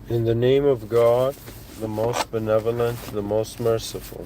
In the name of God, the most benevolent, the most merciful.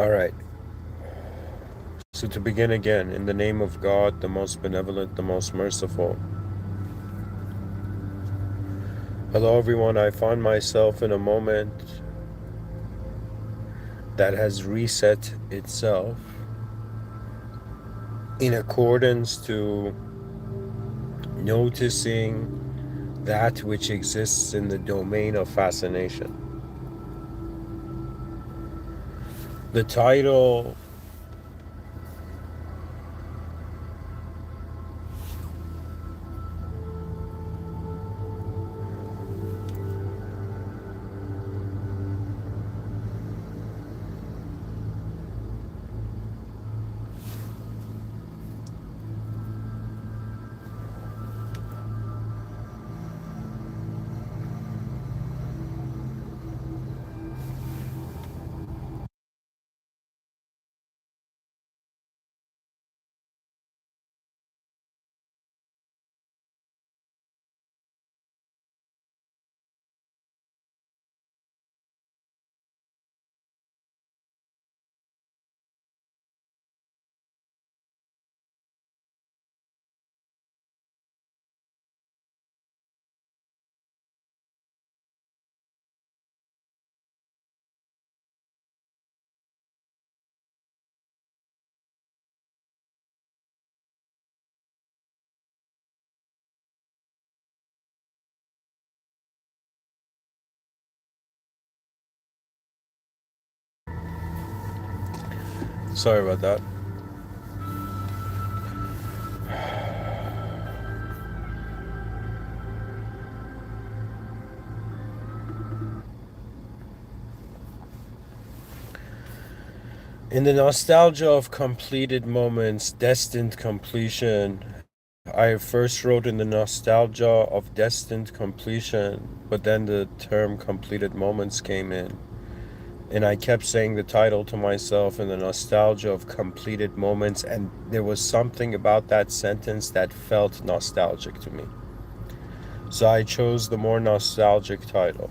All right. So to begin again, in the name of God, the most benevolent, the most merciful. Hello, everyone. I find myself in a moment that has reset itself in accordance to noticing that which exists in the domain of fascination. The title Sorry about that. In the nostalgia of completed moments, destined completion, I first wrote in the nostalgia of destined completion, but then the term completed moments came in. And I kept saying the title to myself in the nostalgia of completed moments, and there was something about that sentence that felt nostalgic to me. So I chose the more nostalgic title.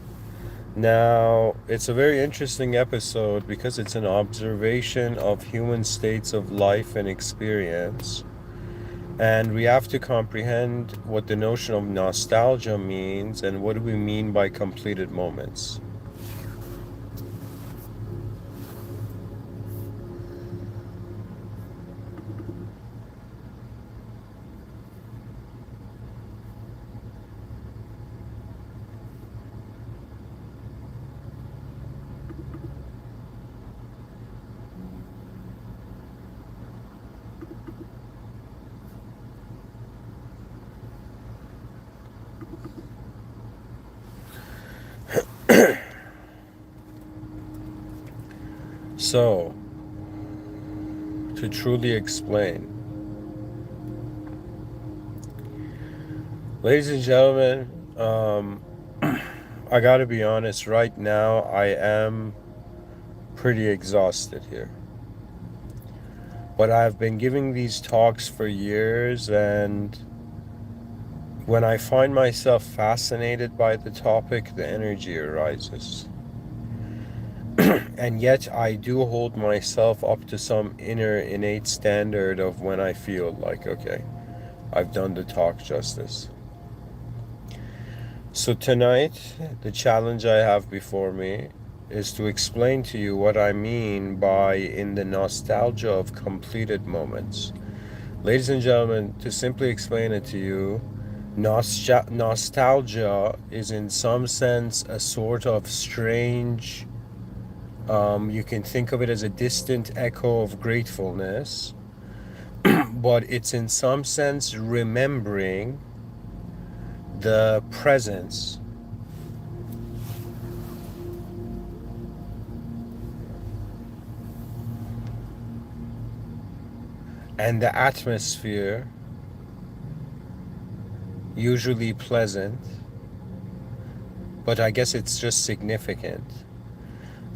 Now, it's a very interesting episode because it's an observation of human states of life and experience. And we have to comprehend what the notion of nostalgia means and what do we mean by completed moments. So, to truly explain, ladies and gentlemen, I gotta be honest, right now I am pretty exhausted here. But I've been giving these talks for years, and when I find myself fascinated by the topic, the energy arises. And yet I do hold myself up to some inner innate standard of when I feel like, okay, I've done the talk justice. So tonight, the challenge I have before me is to explain to you what I mean by in the nostalgia of completed moments. Ladies and gentlemen, to simply explain it to you, nostalgia is in some sense a sort of strange, you can think of it as a distant echo of gratefulness, but it's in some sense remembering the presence and the atmosphere, usually pleasant, but I guess it's just significant.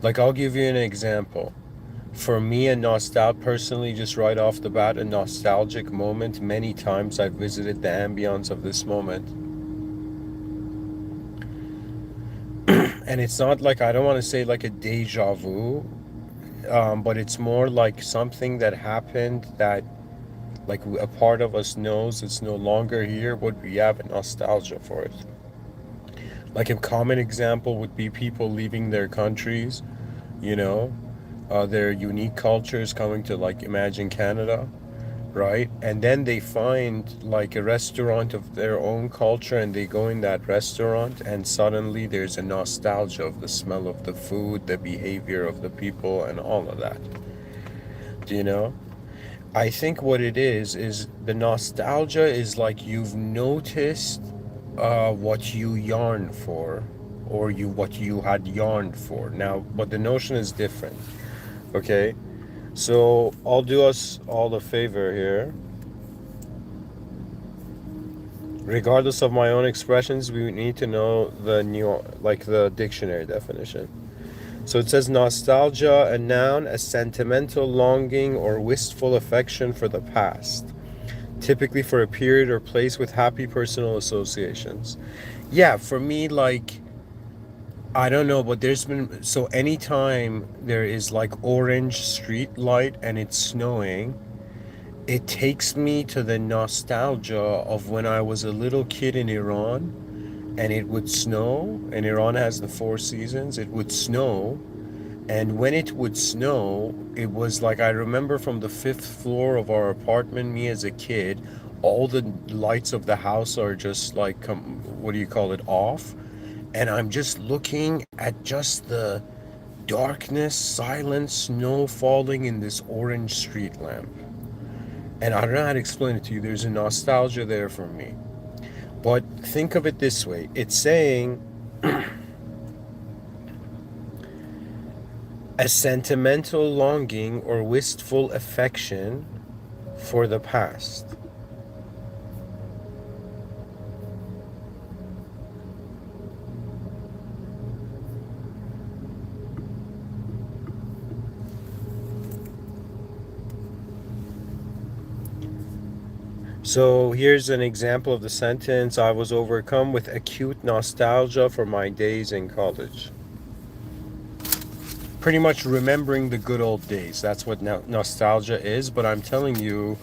Like, I'll give you an example. For me, a personally, just right off the bat, a nostalgic moment, many times I've visited the ambience of this moment. And it's not like, I don't want to say like a deja vu, but it's more like something that happened that, like, a part of us knows it's no longer here, but we have a nostalgia for it. Like, a common example would be people leaving their countries, you know, their unique cultures coming to, like, imagine Canada, right? And then they find like a restaurant of their own culture and they go in that restaurant and suddenly there's a nostalgia of the smell of the food, the behavior of the people, and all of that. Do you know? I think what it is the nostalgia is like you've noticed what you yearn for, or what you had yearned for. Now, but the notion is different. Okay, so I'll do us all a favor here. Regardless of my own expressions, we need to know the new, like the dictionary definition. So it says nostalgia, a noun, a sentimental longing or wistful affection for the past, typically for a period or place with happy personal associations. Yeah, for me, like, I don't know, but there's been, so anytime there is like orange street light and it's snowing, it takes me to the nostalgia of when I was a little kid in Iran and it would snow, and Iran has the four seasons. It would snow, and when it would snow, it was like, I remember from the fifth floor of our apartment, me as a kid, all the lights of the house are just like, what do you call it, off, and I'm just looking at just the darkness, silence, snow falling in this orange street lamp. And I don't know how to explain it to you. There's a nostalgia there for me. But think of it this way, it's saying a sentimental longing or wistful affection for the past. So here's an example of the sentence: I was overcome with acute nostalgia for my days in college. Pretty much remembering the good old days. That's what nostalgia is. But I'm telling you,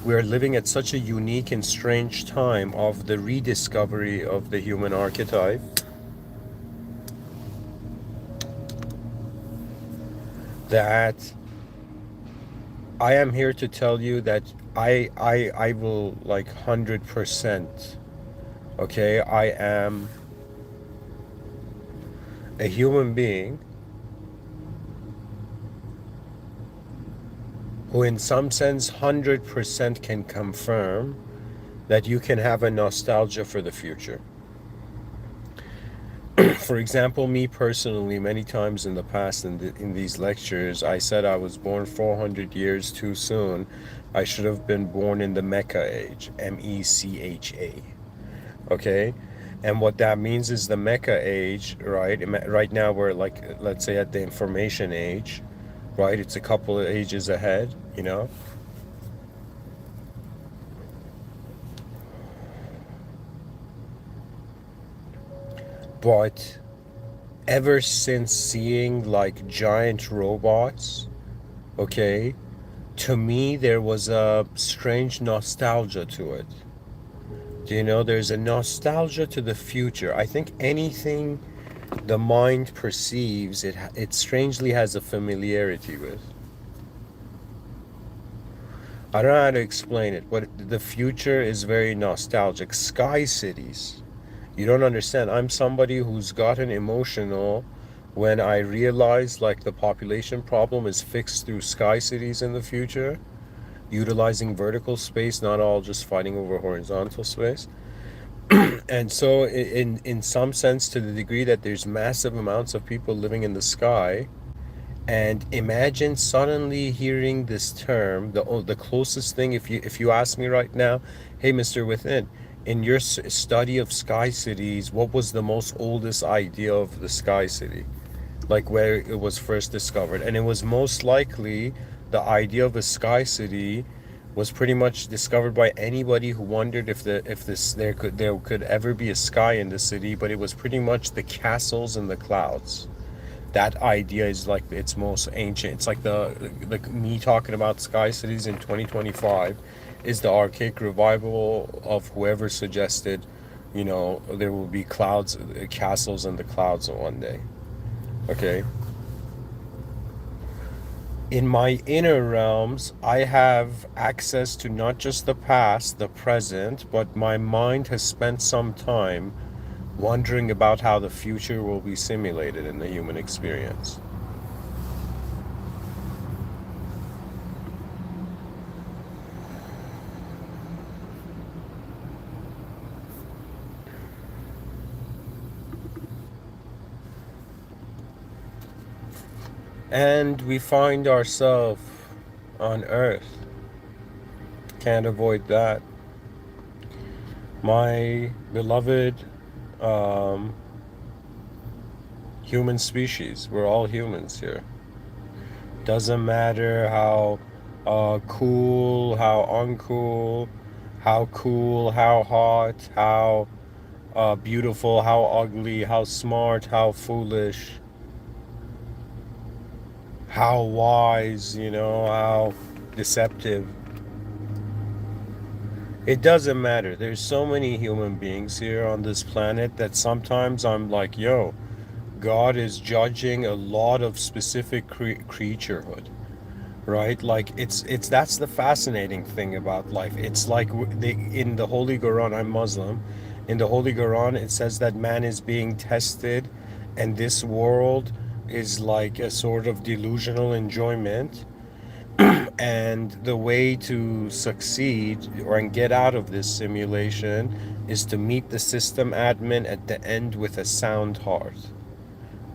we're living at such a unique and strange time of the rediscovery of the human archetype that I am here to tell you that I will, like, 100%. Okay, I am a human being who in some sense 100% can confirm that you can have a nostalgia for the future. For example, me personally, many times in the past in these lectures, I said I was born 400 years too soon. I should have been born in the Mecha age, Mecha. Okay? And what that means is the Mecha age, right? Right now we're, like, let's say at the information age, right? It's a couple of ages ahead, you know? But ever since seeing like giant robots, okay, to me there was a strange nostalgia to it. Do you know there's a nostalgia to the future? I think anything the mind perceives, it strangely has a familiarity with. I don't know how to explain it, but the future is very nostalgic. Sky cities. You don't understand. I'm somebody who's gotten emotional when I realize like the population problem is fixed through sky cities in the future, utilizing vertical space, not all just fighting over horizontal space. And so in some sense, to the degree that there's massive amounts of people living in the sky, and imagine suddenly hearing this term, the closest thing, if you ask me right now, hey, Mr. Within, in your study of sky cities, what was the most oldest idea of the sky city? Like where it was first discovered. And it was most likely the idea of a sky city was pretty much discovered by anybody who wondered if this there could ever be a sky in the city, but it was pretty much the castles in the clouds. That idea is like its most ancient. It's like the like me talking about sky cities in 2025 is the archaic revival of whoever suggested, there will be clouds, castles in the clouds one day. Okay. In my inner realms, I have access to not just the past, the present, but my mind has spent some time wondering about how the future will be simulated in the human experience. And we find ourselves on Earth. Can't avoid that. My beloved um, human species, we're all humans here. Doesn't matter how cool, how uncool, how cool, how hot, how beautiful, how ugly, how smart, how foolish, how wise, how deceptive. It doesn't matter. There's so many human beings here on this planet that sometimes I'm like, yo, God is judging a lot of specific creaturehood, right? Like it's that's the fascinating thing about life. It's like in the Holy Quran, I'm Muslim. In the Holy Quran, it says that man is being tested, and this world is like a sort of delusional enjoyment. And the way to succeed or and get out of this simulation is to meet the system admin at the end with a sound heart.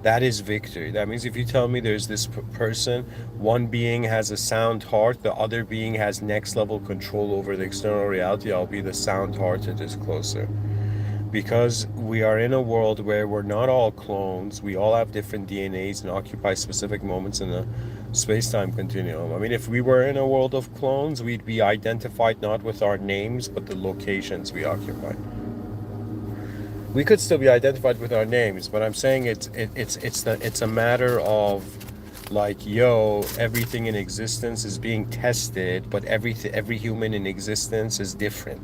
That is victory. That means if you tell me there's this person, one being has a sound heart, the other being has next level control over the external reality, I'll be the sound heart that is closer. Because we are in a world where we're not all clones, we all have different DNAs and occupy specific moments in the space-time continuum. I mean, if we were in a world of clones, we'd be identified not with our names, but the locations we occupy. We could still be identified with our names, but I'm saying it's a matter of like, yo, everything in existence is being tested, but every human in existence is different,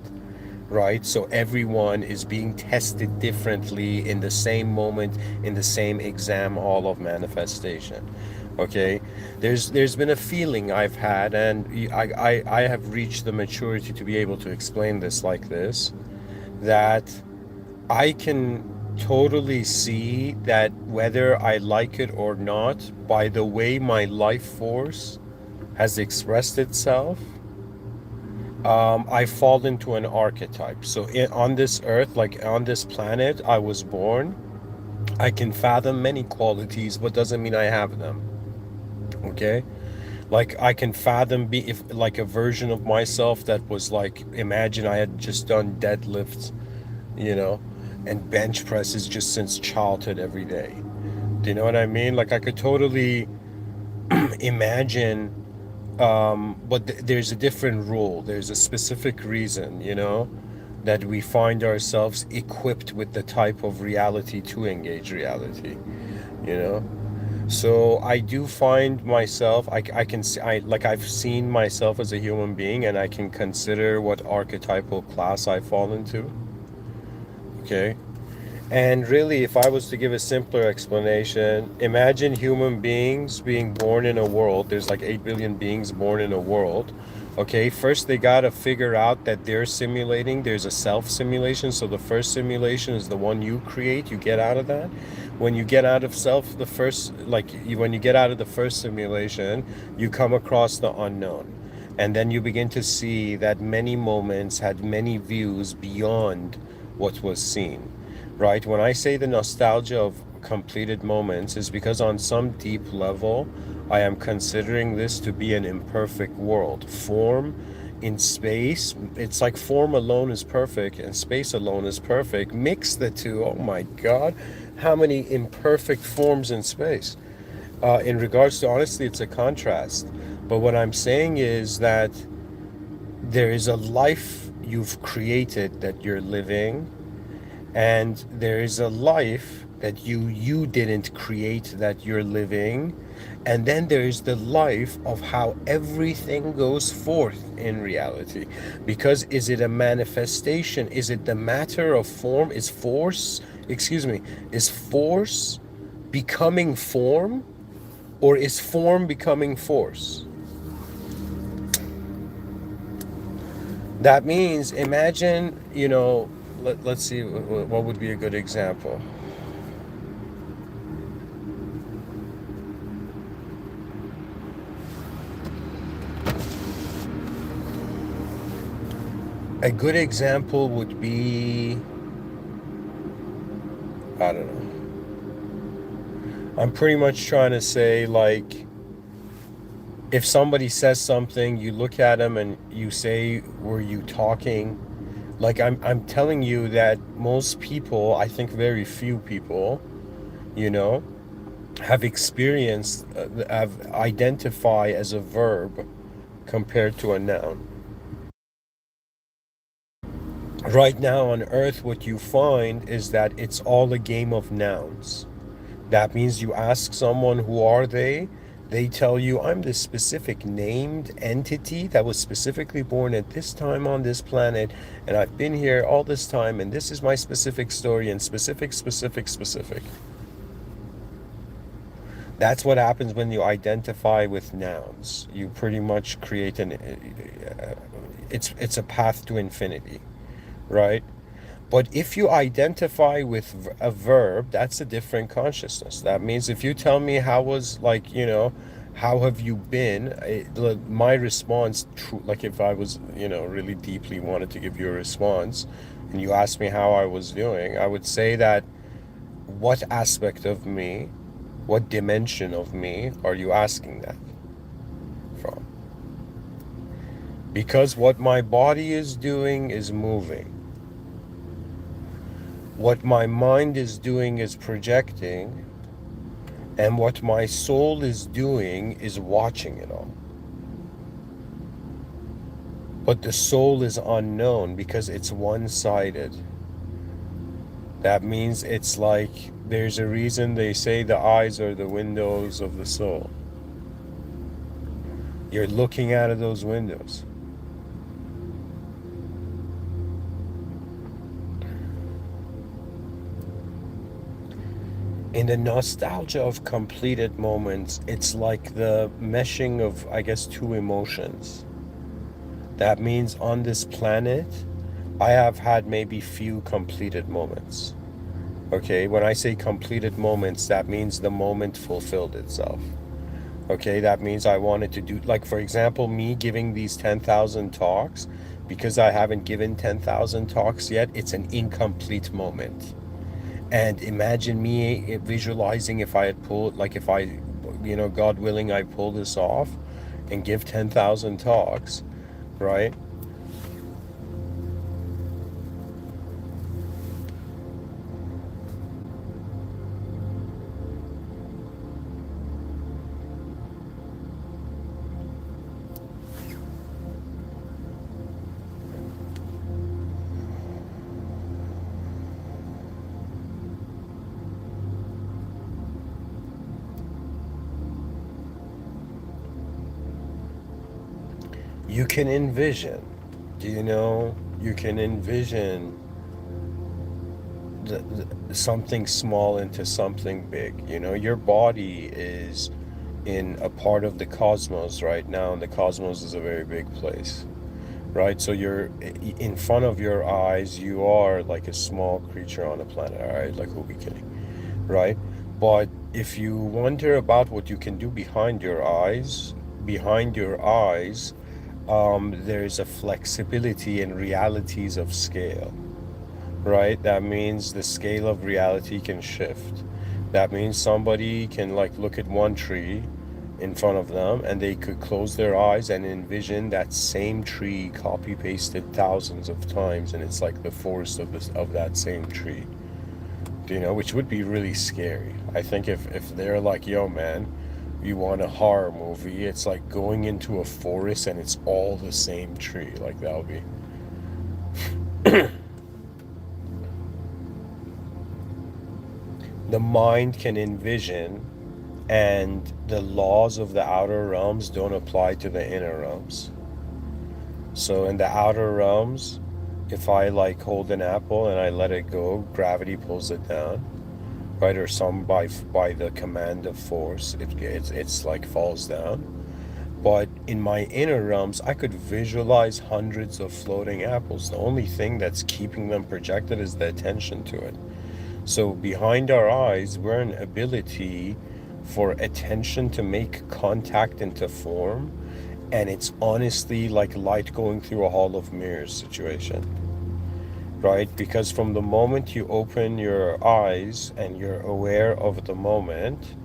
right? So everyone is being tested differently in the same moment, in the same exam hall of manifestation. Okay, there's been a feeling I've had, and I have reached the maturity to be able to explain this like this, that I can totally see that whether I like it or not, by the way my life force has expressed itself, I fall into an archetype. So on this earth, like on this planet I was born, I can fathom many qualities, but doesn't mean I have them. Okay? Like I can fathom be if like a version of myself that was like, imagine I had just done deadlifts, you know, and bench presses just since childhood every day. Do you know what I mean? Like I could totally imagine, but there's a different rule. There's a specific reason, that we find ourselves equipped with the type of reality to engage reality, you know? So I do find myself, I can see, like I've seen myself as a human being, and I can consider what archetypal class I fall into. Okay. And really, if I was to give a simpler explanation, imagine human beings being born in a world. There's like 8 billion beings born in a world. Okay, first they got to figure out that they're simulating. There's a self simulation. So the first simulation is the one you create. You get out of that. When you get out of self, the first, when you get out of the first simulation, you come across the unknown. And then you begin to see that many moments had many views beyond what was seen, right? When I say the nostalgia of completed moments, is because on some deep level, I am considering this to be an imperfect world. Form in space, it's like form alone is perfect and space alone is perfect. Mix the two, oh my God, how many imperfect forms in space? In regards to honesty, it's a contrast. But what I'm saying is that there is a life you've created that you're living, and there is a life that you didn't create that you're living, and then there is the life of how everything goes forth in reality. Because is it a manifestation, is it the matter of form, is force, excuse me, is force becoming form, or is form becoming force? That means, imagine, let's see, what would be a good example. A good example would be, I don't know. I'm pretty much trying to say, like, if somebody says something, you look at them and you say, were you talking? Like, I'm telling you that most people, I think very few people, you know, have experienced, have identify as a verb compared to a noun. Right now on earth, what you find is that it's all a game of nouns. That means you ask someone, who are they? They tell you, I'm this specific named entity that was specifically born at this time on this planet, and I've been here all this time, and this is my specific story, and specific, specific, specific. That's what happens when you identify with nouns. You pretty much create it's a path to infinity, right? But if you identify with a verb, that's a different consciousness. That means if you tell me how was, like, how have you been, my response, like if I was, really deeply wanted to give you a response and you asked me how I was doing, I would say that, what aspect of me, what dimension of me are you asking that from? Because what my body is doing is moving. What my mind is doing is projecting, and what my soul is doing is watching it all. But the soul is unknown because it's one-sided. That means it's like, there's a reason they say the eyes are the windows of the soul. You're looking out of those windows. In the nostalgia of completed moments, it's like the meshing of, I guess, two emotions. That means on this planet, I have had maybe few completed moments. Okay, when I say completed moments, that means the moment fulfilled itself. Okay, that means I wanted to do, like, for example, me giving these 10,000 talks, because I haven't given 10,000 talks yet, it's an incomplete moment. And imagine me visualizing if I had pulled, like, if I, God willing, I pull this off and give 10,000 talks, right? you can envision, do you know, you can envision something small into something big. You know, your body is in a part of the cosmos right now, and the cosmos is a very big place, right? So you're in front of your eyes, you are like a small creature on a planet, all right? Like, who be kidding, right? But if you wonder about what you can do behind your eyes, there's a flexibility in realities of scale, right? That means the scale of reality can shift. That means somebody can like look at one tree in front of them and they could close their eyes and envision that same tree copy pasted thousands of times, and it's like the forest of that same tree. Do you know, which would be really scary. I think if they're like, yo man, you want a horror movie, it's like going into a forest and it's all the same tree. Like that would be the mind can envision, and the laws of the outer realms don't apply to the inner realms. So in the outer realms, if I like hold an apple and I let it go, gravity pulls it down, right? Or some by the command of force, it's like falls down. But in my inner realms, I could visualize hundreds of floating apples. The only thing that's keeping them projected is the attention to it. So behind our eyes, we're an ability for attention to make contact into form, and it's honestly like light going through a hall of mirrors situation, right? Because from the moment you open your eyes and you're aware of the moment,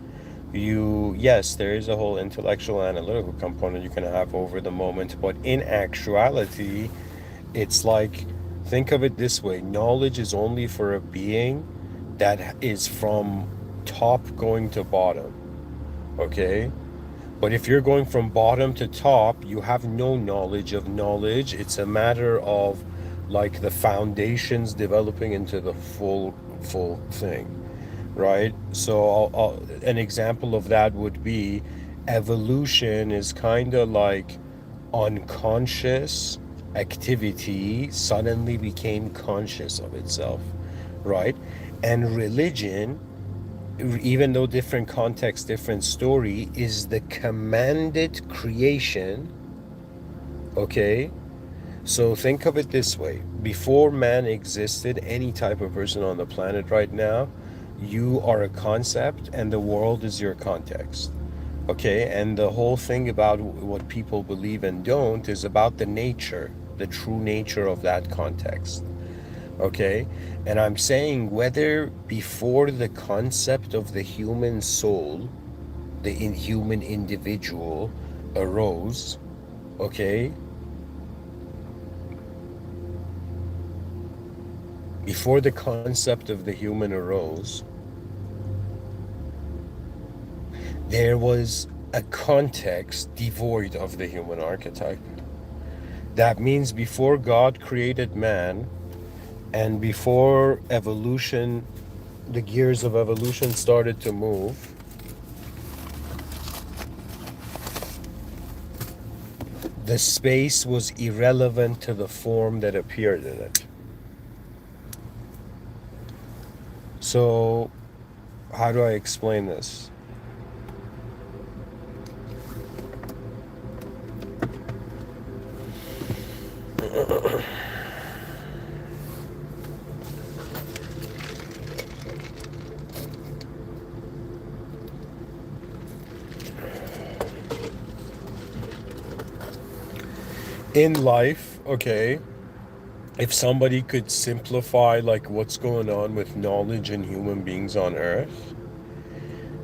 yes, there is a whole intellectual analytical component you can have over the moment, but in actuality, it's like, think of it this way: knowledge is only for a being that is from top going to bottom, okay? But if you're going from bottom to top, you have no knowledge of knowledge. It's a matter of like the foundations developing into the full thing, right? So an example of that would be evolution is kind of like unconscious activity suddenly became conscious of itself, right? And religion, even though different context, different story, is the commanded creation, okay? So think of it this way: before man existed, any type of person on the planet right now, you are a concept and the world is your context. Okay, and the whole thing about what people believe and don't is about the nature, the true nature of that context. Okay, and I'm saying whether before the concept of the human soul, the inhuman individual, arose, okay, before the concept of the human arose, there was a context devoid of the human archetype. That means before God created man, and before evolution, the gears of evolution started to move, the space was irrelevant to the form that appeared in it. So, how do I explain this? In life, okay, if somebody could simplify like what's going on with knowledge and human beings on earth,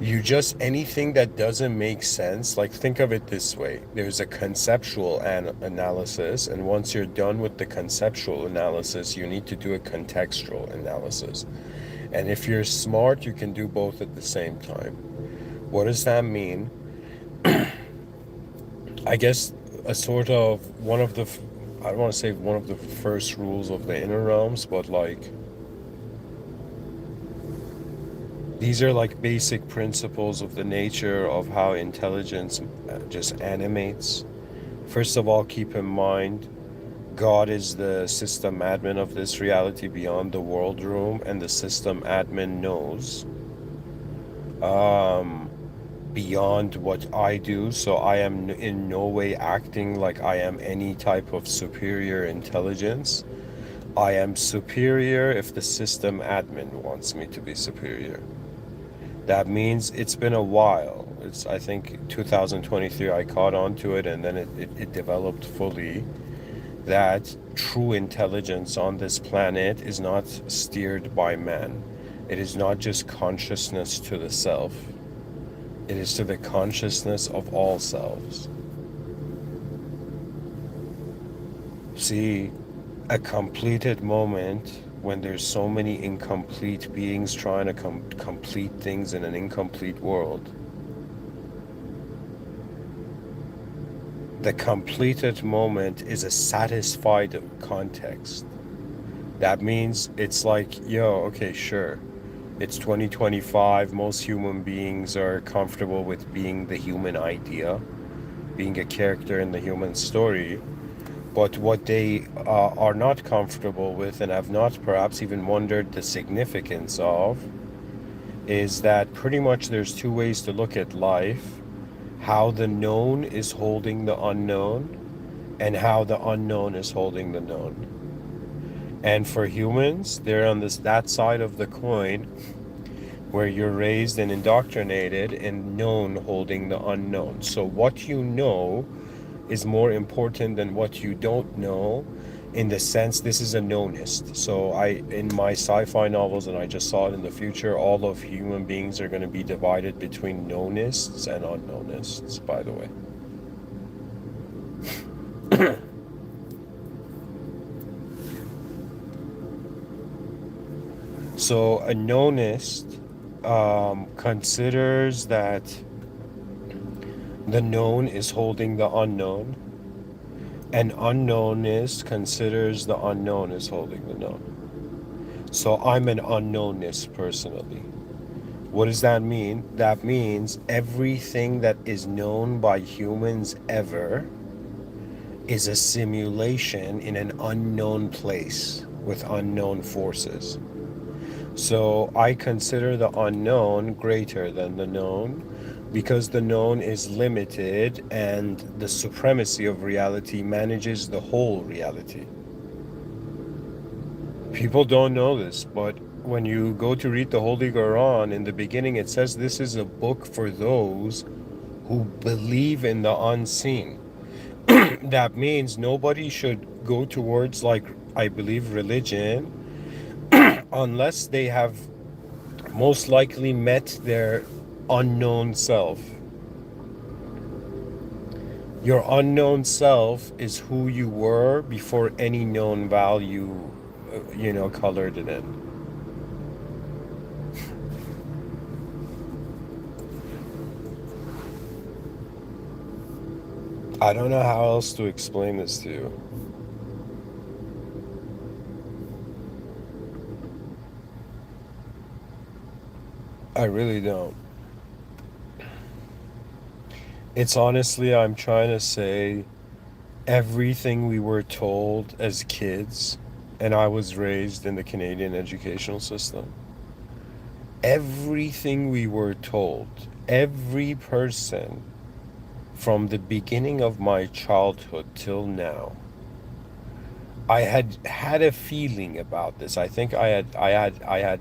you just, anything that doesn't make sense, like think of it this way: there's a conceptual analysis, and once you're done with the conceptual analysis, you need to do a contextual analysis. And if you're smart, you can do both at the same time. What does that mean? I guess a sort of one of the, I don't want to say one of the first rules of the inner realms, but like these are like basic principles of the nature of how intelligence just animates First of all, keep in mind, God is the system admin of this reality beyond the world room, and the system admin knows beyond what I do, so I am in no way acting like I am any type of superior intelligence. I am superior if the system admin wants me to be superior. That means it's been a while. It's, I think, 2023 I caught on to it, and then it developed fully, that true intelligence on this planet is not steered by man. It is not just consciousness to the self. It is to the consciousness of all selves. See, a completed moment, when there's so many incomplete beings trying to complete things in an incomplete world, the completed moment is a satisfied context. That means it's like, yo, okay, sure. It's 2025. Most human beings are comfortable with being the human idea, being a character in the human story. But what they are not comfortable with, and have not perhaps even wondered the significance of, is that pretty much there's two ways to look at life: how the known is holding the unknown, and how the unknown is holding the known. And for humans, they're on that side of the coin where you're raised and indoctrinated and known holding the unknown. So what you know is more important than what you don't know, in the sense this is a knownist. So in my sci-fi novels, and I just saw it in the future, all of human beings are going to be divided between knownists and unknownists, by the way. So a knownist considers that the known is holding the unknown, and unknownist considers the unknown is holding the known. So I'm an unknownist personally. What does that mean? That means everything that is known by humans ever is a simulation in an unknown place with unknown forces. So I consider the unknown greater than the known, because the known is limited and the supremacy of reality manages the whole reality. People don't know this, but when you go to read the Holy Quran, in the beginning it says this is a book for those who believe in the unseen. That means nobody should go towards, like, I believe, religion unless they have most likely met their unknown self. Your unknown self is who you were before any known value, colored it in. I don't know how else to explain this to you. I really don't. It's honestly, I'm trying to say, everything we were told as kids, and I was raised in the Canadian educational system, everything we were told, every person from the beginning of my childhood till now, I had a feeling about this. I think I had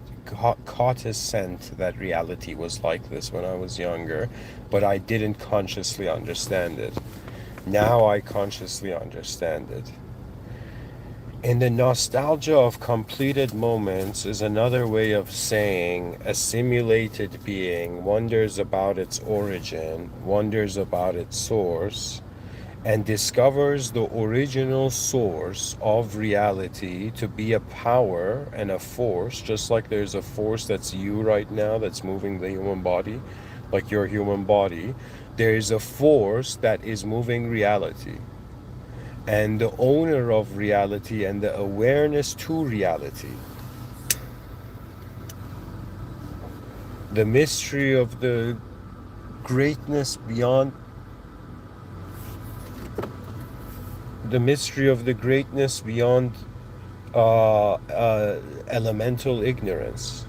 caught a scent that reality was like this when I was younger, but I didn't consciously understand it. Now I consciously understand it. And the nostalgia of completed moments is another way of saying a simulated being wonders about its origin, wonders about its source, and discovers the original source of reality to be a power and a force, just like there's a force that's you right now that's moving the human body, like your human body. There is a force that is moving reality. And the owner of reality and the awareness to reality, the mystery of the greatness beyond the mystery of the greatness beyond elemental ignorance.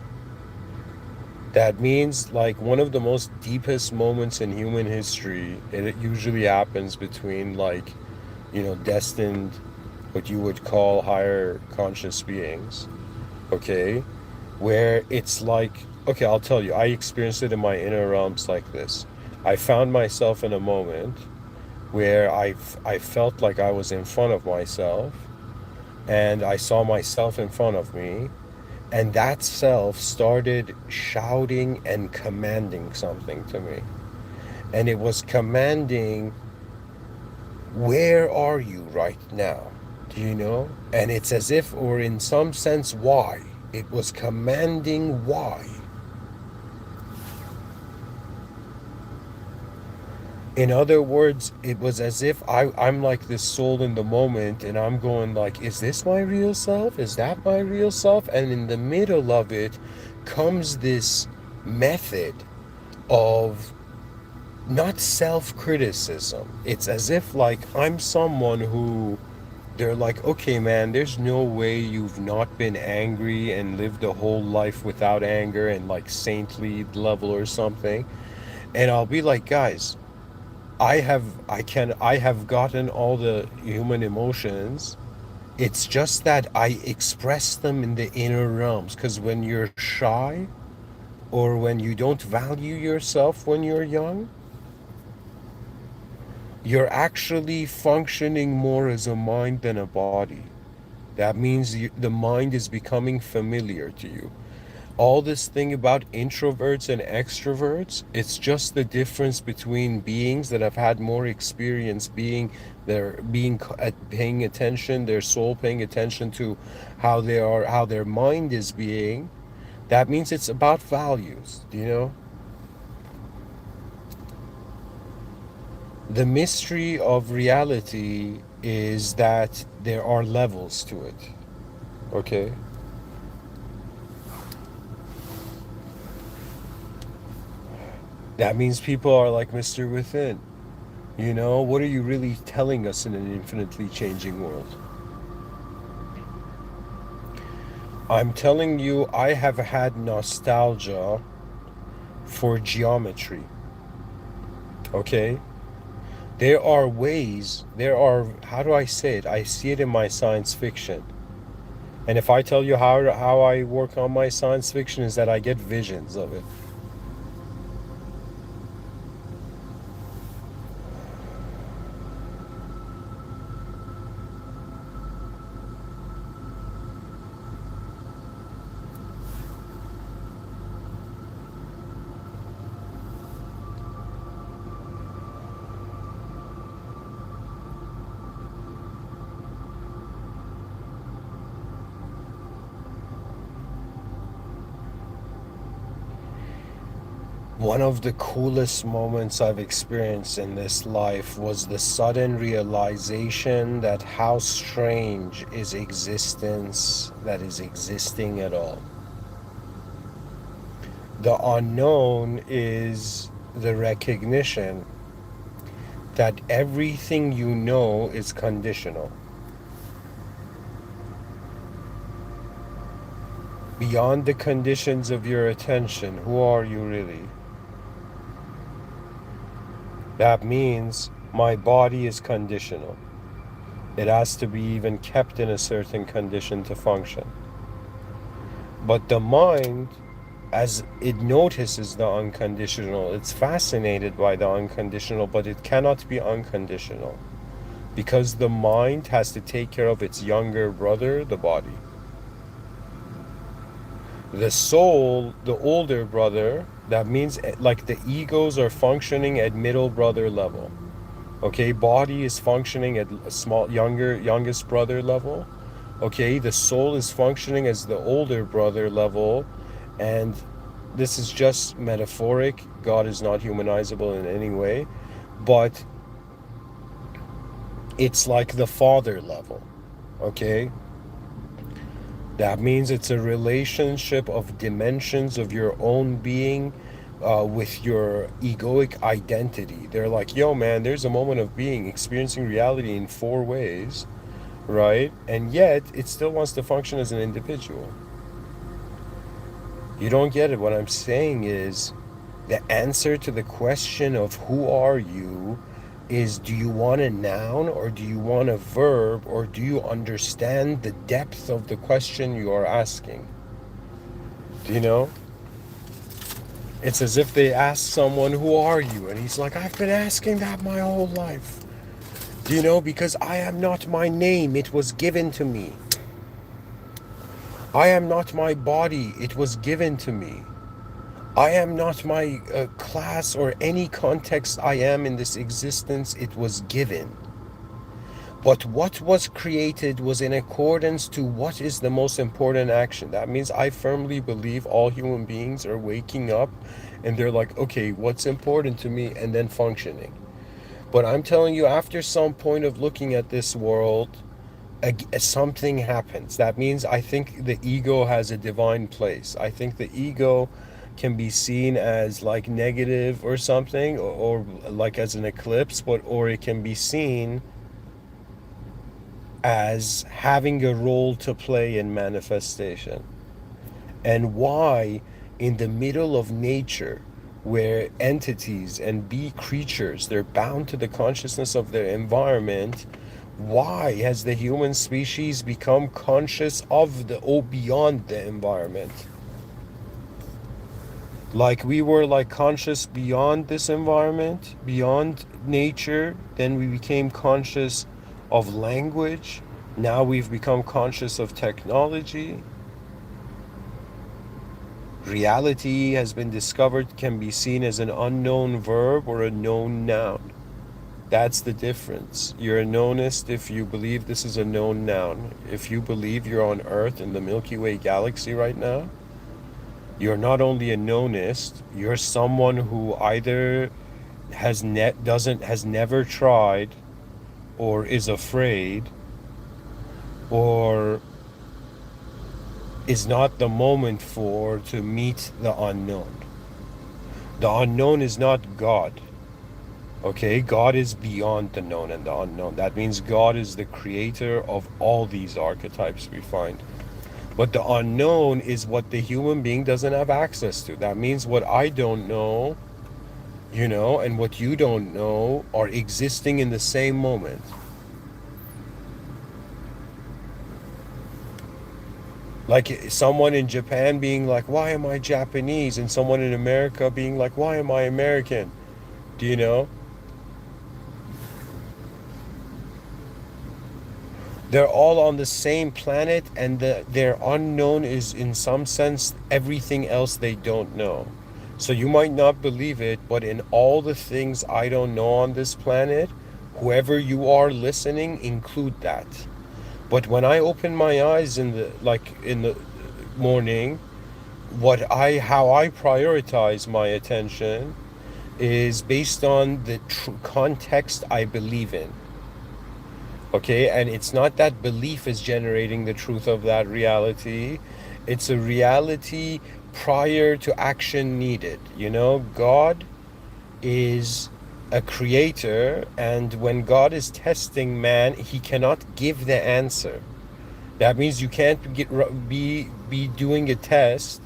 That means, like, one of the most deepest moments in human history, and it usually happens between, like, destined, what you would call higher conscious beings, okay? Where it's like, okay, I'll tell you, I experienced it in my inner realms like this. I found myself in a moment where I felt like I was in front of myself, and I saw myself in front of me, and that self started shouting and commanding something to me. And it was commanding, where are you right now? Do you know? And it's as if, or in some sense, why? It was commanding why. In other words, it was as if I'm like this soul in the moment, and I'm going like, is this my real self? Is that my real self? And in the middle of it comes this method of not self-criticism. It's as if like I'm someone who they're like, okay, man, there's no way you've not been angry and lived a whole life without anger and like saintly level or something. And I'll be like, guys, I have gotten all the human emotions. It's just that I express them in the inner realms. Because when you're shy or when you don't value yourself when you're young, you're actually functioning more as a mind than a body. That means the mind is becoming familiar to you. All this thing about introverts and extroverts, it's just the difference between beings that have had more experience being they're being paying attention, their soul paying attention to how they are, how their mind is being. That means it's about values, do you know? The mystery of reality is that there are levels to it. Okay? That means people are like Mr. Within. What are you really telling us in an infinitely changing world? I'm telling you, I have had nostalgia for geometry. Okay? How do I say it? I see it in my science fiction. And if I tell you how I work on my science fiction, is that I get visions of it. One of the coolest moments I've experienced in this life was the sudden realization that how strange is existence that is existing at all. The unknown is the recognition that everything you know is conditional. Beyond the conditions of your attention, who are you really? That means my body is conditional. It has to be even kept in a certain condition to function. But the mind, as it notices the unconditional, it's fascinated by the unconditional, but it cannot be unconditional because the mind has to take care of its younger brother, the body. The soul, the older brother, that means like the egos are functioning at middle brother level. Okay, body is functioning at a youngest brother level. Okay, the soul is functioning as the older brother level, and this is just metaphoric. God is not humanizable in any way, but it's like the father level. Okay, that means it's a relationship of dimensions of your own being with your egoic identity. They're like, yo, man, there's a moment of being, experiencing reality in four ways, right? And yet, it still wants to function as an individual. You don't get it. What I'm saying is, the answer to the question of who are you is, do you want a noun or do you want a verb, or do you understand the depth of the question you are asking? Do you know? It's as if they ask someone, who are you? And he's like, I've been asking that my whole life. Do you know? Because I am not my name, it was given to me. I am not my body, it was given to me. I am not my class or any context I am in this existence, it was given. But what was created was in accordance to what is the most important action. That means I firmly believe all human beings are waking up and they're like, okay, what's important to me? And then functioning. But I'm telling you, after some point of looking at this world, something happens. That means I think the ego has a divine place. I think the ego can be seen as like negative or something, or like as an eclipse, but or it can be seen as having a role to play in manifestation. And why, in the middle of nature, where entities and be creatures, they're bound to the consciousness of their environment, why has the human species become conscious of the beyond the environment? Like we were like conscious beyond this environment, beyond nature, then we became conscious of language, now we've become conscious of technology. Reality has been discovered can be seen as an unknown verb or a known noun. That's the difference. You're a knownist if you believe this is a known noun. If you believe you're on Earth in the Milky Way galaxy right now, you're not only a knownist, you're someone who either has never tried, or is afraid, or is not the moment for to meet the unknown. The unknown is not God. Okay, God is beyond the known and the unknown. That means God is the creator of all these archetypes we find. But the unknown is what the human being doesn't have access to. That means what I don't know, and what you don't know are existing in the same moment. Like someone in Japan being like, why am I Japanese? And someone in America being like, why am I American? Do you know? They're all on the same planet, and their unknown is in some sense everything else they don't know. So you might not believe it, but in all the things I don't know on this planet, whoever you are listening, include that. But when I open my eyes in the morning, how I prioritize my attention is based on the context I believe in. Okay, and it's not that belief is generating the truth of that reality. It's a reality prior to action needed. God is a creator, and when God is testing man, he cannot give the answer. That means you can't be doing a test,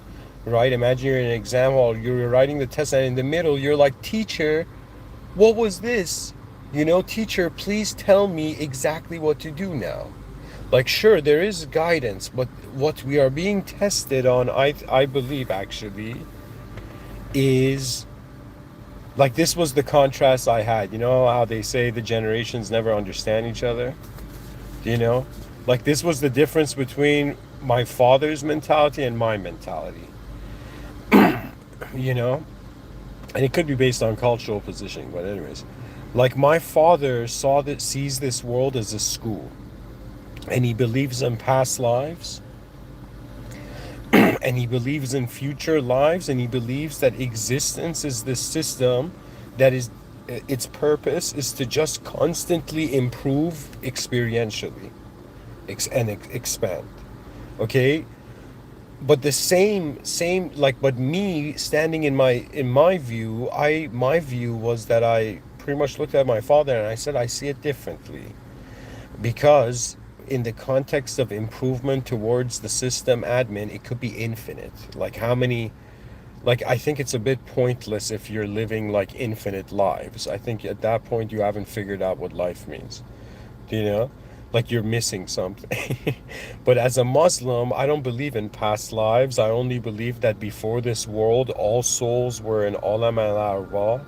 right? Imagine you're in an exam hall, you're writing the test, and in the middle you're like, teacher, what was this? Teacher, please tell me exactly what to do now. Like, sure, there is guidance, but what we are being tested on, I believe, actually, is like, this was the contrast I had. You know how they say the generations never understand each other? Do you know? Like, this was the difference between my father's mentality and my mentality. You know? And it could be based on cultural positioning, but anyways. Like, my father sees this world as a school, and he believes in past lives, and he believes in future lives, and he believes that existence is this system that is, its purpose is to just constantly improve experientially and expand. Okay, but the same like, but me standing in my view, my view was that I pretty much looked at my father and I said I see it differently, because in the context of improvement towards the system admin, it could be infinite. Like how many, like I think it's a bit pointless if you're living like infinite lives. I think at that point you haven't figured out what life means. Do you know? Like you're missing something. But as a Muslim, I don't believe in past lives. I only believe that before this world, all souls were in Alam al Arwah,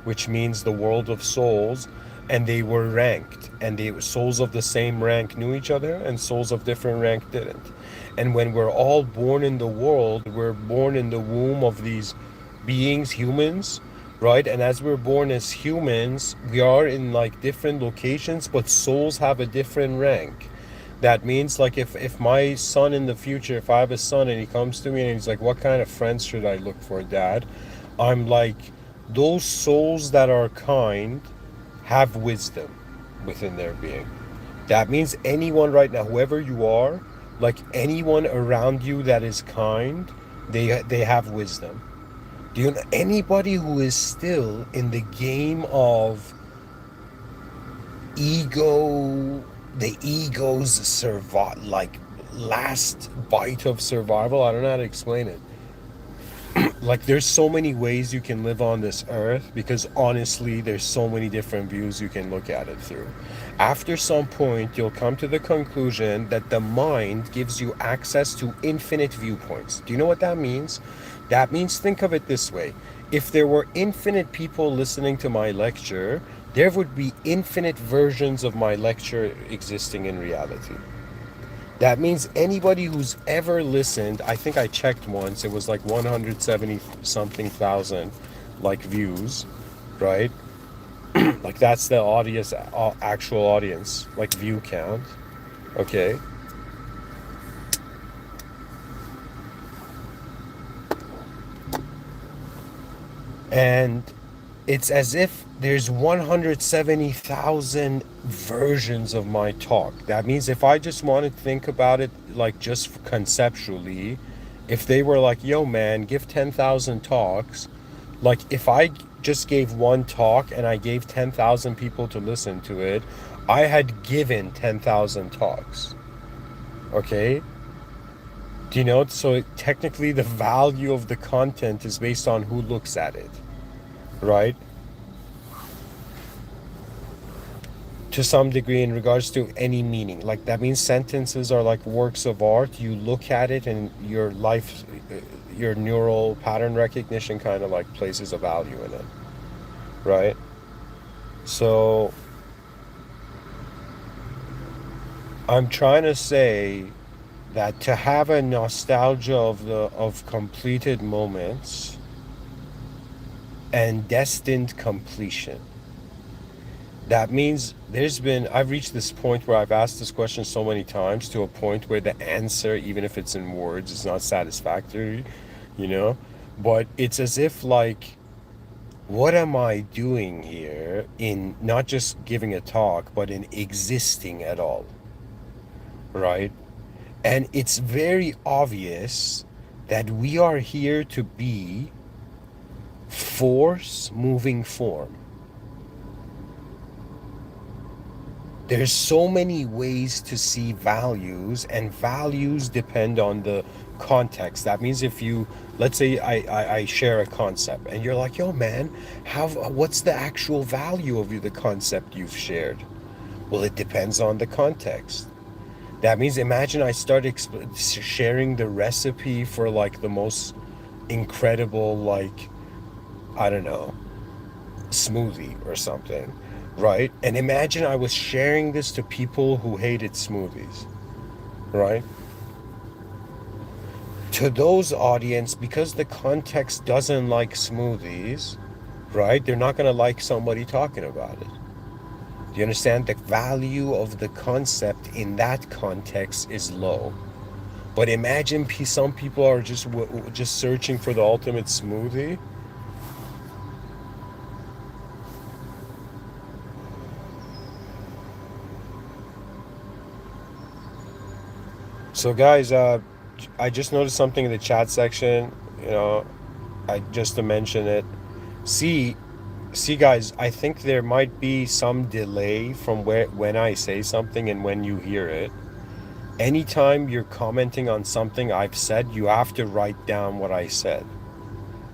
which means the world of souls, and they were ranked. And the souls of the same rank knew each other, and souls of different rank didn't. And when we're all born in the world, we're born in the womb of these beings, humans, right? And as we're born as humans, we are in like different locations, but souls have a different rank. That means like if my son in the future, if I have a son and he comes to me and he's like, what kind of friends should I look for, dad? I'm like, those souls that are kind have wisdom within their being. That means anyone right now, whoever you are, like anyone around you that is kind, they have wisdom. Do you know anybody who is still in the game of ego, the ego's survive, like last bite of survival? I don't know how to explain it. Like there's so many ways you can live on this earth, because honestly there's so many different views you can look at it through. After some point you'll come to the conclusion that the mind gives you access to infinite viewpoints. Do you know what that means? That means, think of it this way: if there were infinite people listening to my lecture, there would be infinite versions of my lecture existing in reality. That means anybody who's ever listened, I think I checked once, it was like 170 something thousand like views, right? Like that's the audience, actual audience, like view count. Okay. And it's as if there's 170,000 versions of my talk. That means if I just want to think about it, like just conceptually, if they were like, yo, man, give 10,000 talks, like if I just gave one talk and I gave 10,000 people to listen to it, I had given 10,000 talks. Okay? Do you know? So technically, the value of the content is based on who looks at it, right? To some degree, in regards to any meaning, like that means sentences are like works of art. You look at it and your life, your neural pattern recognition kind of like places a value in it, right? So I'm trying to say that to have a nostalgia of completed moments and destined completion, that means I've reached this point where I've asked this question so many times, to a point where the answer, even if it's in words, is not satisfactory, you know? But it's as if like, what am I doing here, in not just giving a talk, but in existing at all, right? And it's very obvious that we are here to be force moving form. There's so many ways to see values, and values depend on the context. That means if you, let's say I share a concept and you're like, yo man, what's the actual value of the concept you've shared? Well, it depends on the context. That means, imagine I start sharing the recipe for like the most incredible, like, I don't know, smoothie or something, right? And imagine I was sharing this to people who hated smoothies, right? To those audience, because the context doesn't like smoothies, right? They're not going to like somebody talking about it. Do you understand? The value of the concept in that context is low. But imagine some people are just searching for the ultimate smoothie. So guys, I just noticed something in the chat section. You know, I just to mention it. See, see, guys. I think there might be some delay from where when I say something and when you hear it. Anytime you're commenting on something I've said, you have to write down what I said,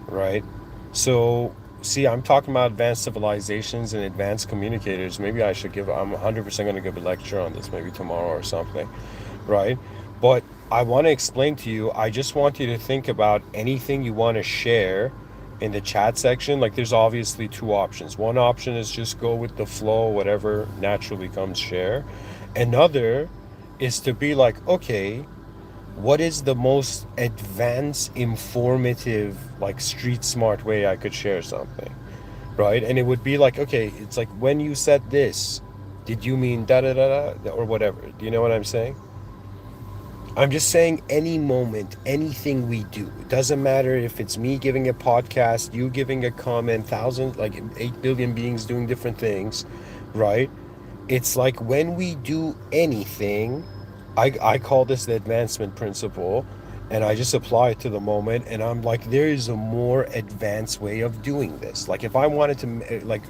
right? So, see, I'm talking about advanced civilizations and advanced communicators. Maybe I should I'm 100% going to give a lecture on this, maybe tomorrow or something, right? But I want to explain to you, I just want you to think about anything you want to share in the chat section. Like, there's obviously two options. One option is just go with the flow, whatever naturally comes, share. Another is to be like, okay, what is the most advanced, informative, like street smart way I could share something, right? And it would be like, okay, it's like when you said this, did you mean da da da da or whatever? Do you know what I'm saying? I'm just saying any moment, anything we do. It doesn't matter if it's me giving a podcast, you giving a comment, thousands, like 8 billion beings doing different things, right? It's like when we do anything, I call this the advancement principle, and I just apply it to the moment, and I'm like, there is a more advanced way of doing this. Like if I wanted to, like,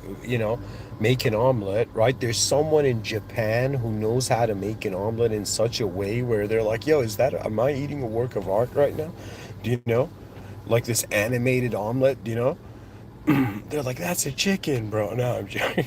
make an omelet, right? There's someone in Japan who knows how to make an omelet in such a way where they're like, yo, am I eating a work of art right now? Do you know? Like this animated omelet, do you know? They're like, that's a chicken, bro. No, I'm joking.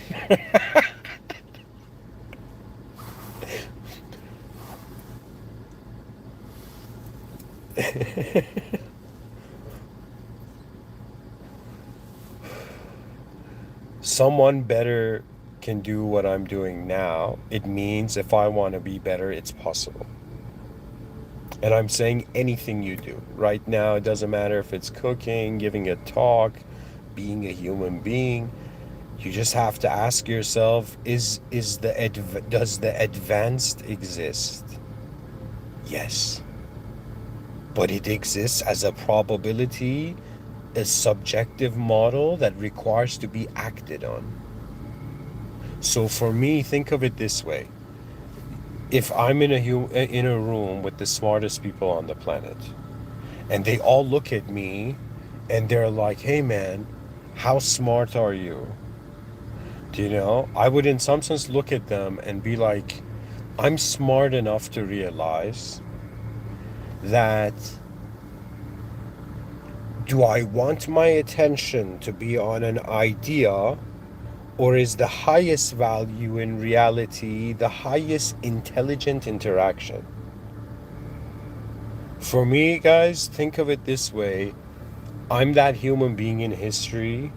Someone better can do what I'm doing now. It means if I want to be better, it's possible. And I'm saying anything you do right now, it doesn't matter if it's cooking, giving a talk, being a human being. You just have to ask yourself, does the advanced exist? Yes. But it exists as a probability, a subjective model that requires to be acted on. So for me, think of it this way. If I'm in a room with the smartest people on the planet, and they all look at me and they're like, "Hey man, how smart are you?" Do you know? I would in some sense look at them and be like, "I'm smart enough to realize that do I want my attention to be on an idea, or is the highest value in reality the highest intelligent interaction?" For me, guys, think of it this way. I'm that human being in history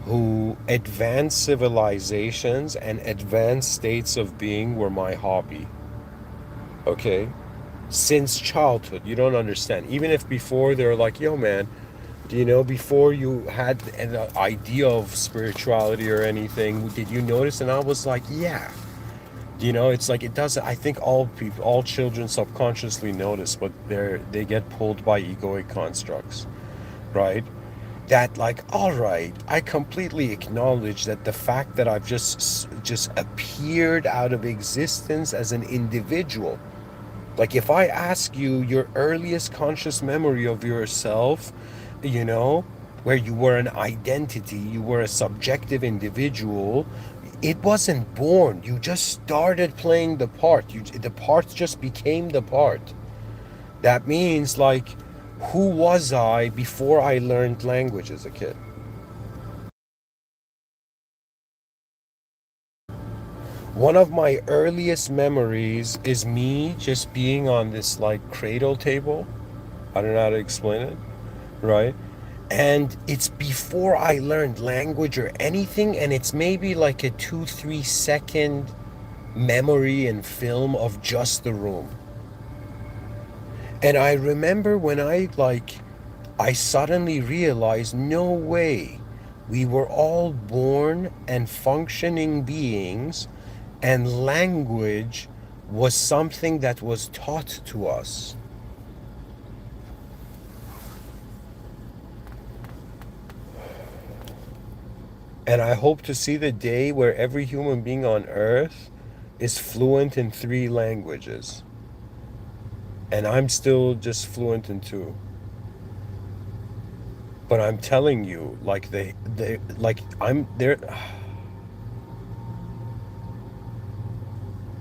who advanced civilizations and advanced states of being were my hobby. Okay? Since childhood, you don't understand. Even if before they're like, yo, man, do you know, before you had an idea of spirituality or anything, did you notice? And I was like, yeah. Do you know, it's like it doesn't. I think all people, all children subconsciously notice, but they get pulled by egoic constructs, right? That like, all right, I completely acknowledge that the fact that I've just appeared out of existence as an individual. Like if I ask you your earliest conscious memory of yourself, you know, where you were an identity, you were a subjective individual, it wasn't born. You just started playing the part. The part just became the part. That means like, who was I before I learned language as a kid? One of my earliest memories is me just being on this like cradle table. I don't know how to explain it, right? And it's before I learned language or anything, and it's maybe like a 2 3 second memory and film of just the room. And I remember when I suddenly realized, no way, we were all born and functioning beings, and language was something that was taught to us. And I hope to see the day where every human being on earth is fluent in 3 languages. And I'm still just fluent in two. But I'm telling you, like they like I'm there.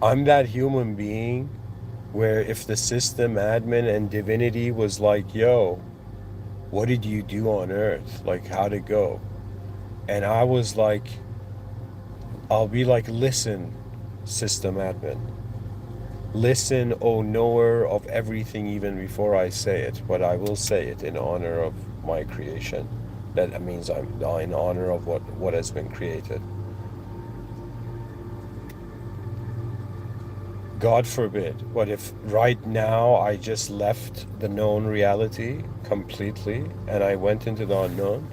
I'm that human being where if the system admin and divinity was like, yo, what did you do on earth? Like, how'd it go? And I was like, I'll be like, listen, system admin. Listen, O knower of everything, even before I say it, but I will say it in honor of my creation. That means I'm in honor of what has been created. God forbid, what if right now I just left the known reality completely and I went into the unknown?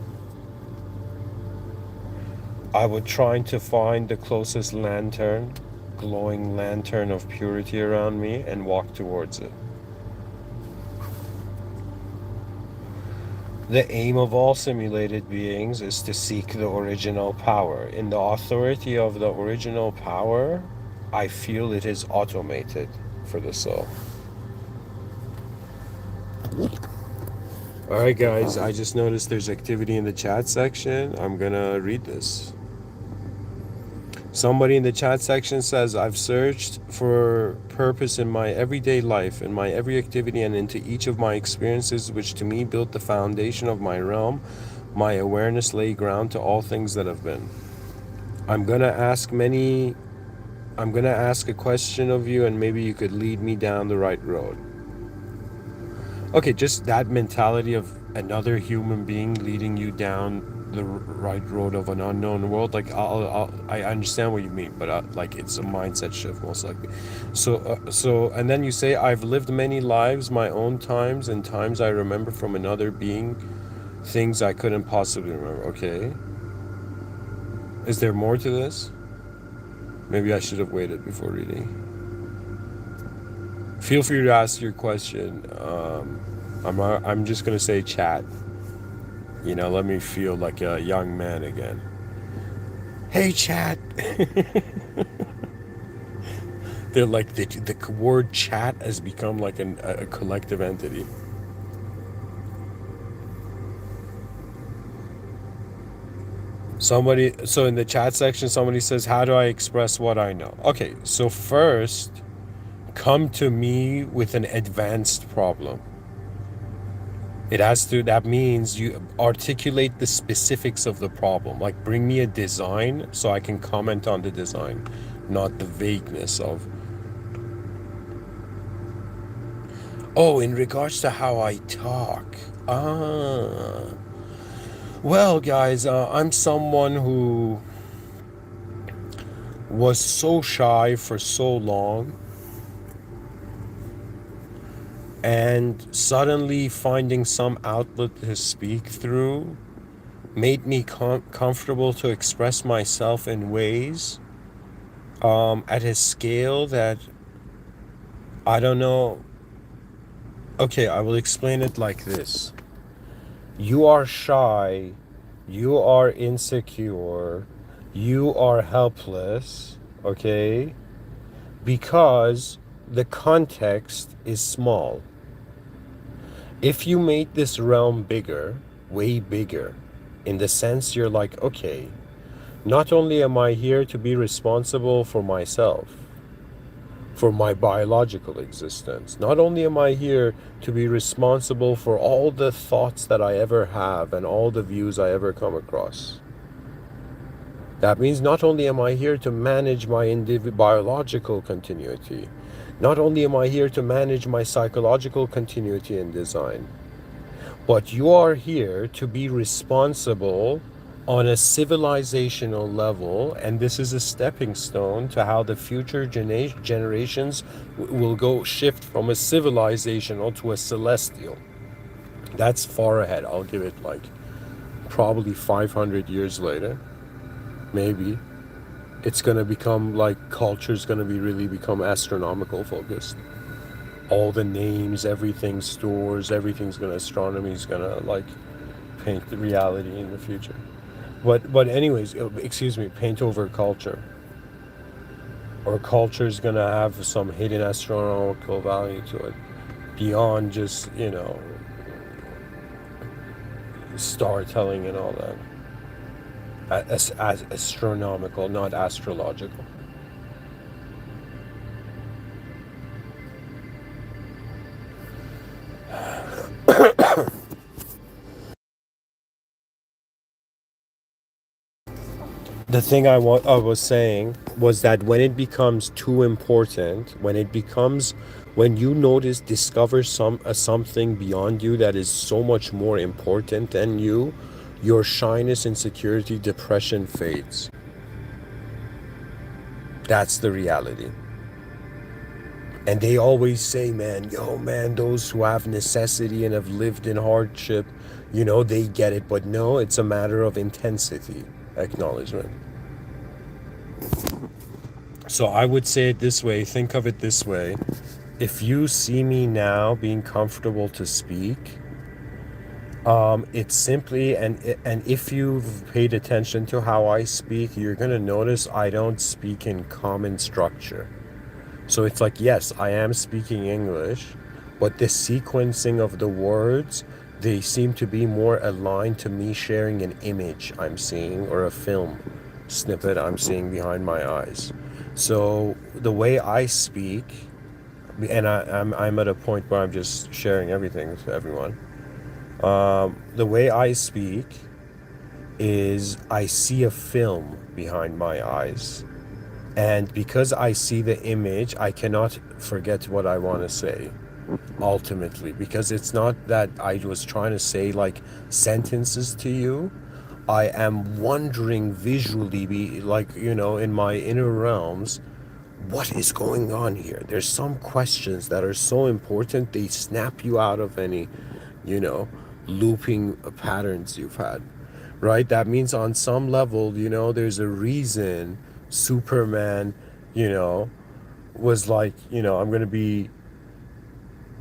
I would try to find the closest lantern, glowing lantern of purity around me and walk towards it. The aim of all simulated beings is to seek the original power. In the authority of the original power, I feel it is automated for the soul. Alright guys, I just noticed there's activity in the chat section. I'm gonna read this. Somebody in the chat section says, I've searched for purpose in my everyday life, in my every activity, and into each of my experiences, which to me built the foundation of my realm. My awareness lay ground to all things that have been. I'm gonna ask a question of you, and maybe you could lead me down the right road. Okay, just that mentality of another human being leading you down the right road of an unknown world. Like I understand what you mean, but like it's a mindset shift most likely. So and then you say, I've lived many lives, my own times, and times I remember from another being, things I couldn't possibly remember. Okay, is there more to this? Maybe I should have waited before reading. Feel free to ask your question. I'm just gonna say chat. You know, let me feel like a young man again. Hey, chat. They're like the word chat has become like a collective entity. So in the chat section, somebody says, how do I express what I know? Okay, so first, come to me with an advanced problem. That means you articulate the specifics of the problem. Like, bring me a design so I can comment on the design, not the vagueness of, oh, in regards to how I talk. Well, guys, I'm someone who was so shy for so long, and suddenly finding some outlet to speak through made me comfortable to express myself in ways at a scale that I don't know. Okay, I will explain it like this. You are shy, you are insecure, you are helpless, okay? Because the context is small. If you made this realm bigger, way bigger, in the sense you're like, okay, not only am I here to be responsible for myself, for my biological existence, not only am I here to be responsible for all the thoughts that I ever have and all the views I ever come across. That means not only am I here to manage my biological continuity, not only am I here to manage my psychological continuity and design, but you are here to be responsible on a civilizational level, and this is a stepping stone to how the future generations will go shift from a civilizational to a celestial. That's far ahead. I'll give it like probably 500 years later, maybe. It's going to become like culture's going to be really become astronomical focused. All the names, everything stores, everything's going to, astronomy's going to like paint the reality in the future. But anyways, excuse me, paint over culture. Or culture's going to have some hidden astronomical value to it. beyond just, storytelling and all that. As astronomical, not astrological. The thing I was saying was that when it becomes too important, when you notice, discover something beyond you that is so much more important than you, your shyness, insecurity, depression fades. That's the reality. And they always say, man, yo, man, those who have necessity and have lived in hardship, they get it. But no, it's a matter of intensity, acknowledgement. So I would say it this way, think of it this way. If you see me now being comfortable to speak, it's simply, and if you've paid attention to how I speak, you're going to notice I don't speak in common structure. So it's like, yes, I am speaking English, but the sequencing of the words, they seem to be more aligned to me sharing an image I'm seeing or a film snippet I'm seeing behind my eyes. So the way I speak, and I'm at a point where I'm just sharing everything with everyone. The way I speak is I see a film behind my eyes. And because I see the image, I cannot forget what I want to say, ultimately. Because it's not that I was trying to say like sentences to you. I am wondering visually, in my inner realms, what is going on here? There's some questions that are so important, they snap you out of any, you know, looping patterns you've had, right? That means on some level, there's a reason Superman, you know, was like, I'm going to be,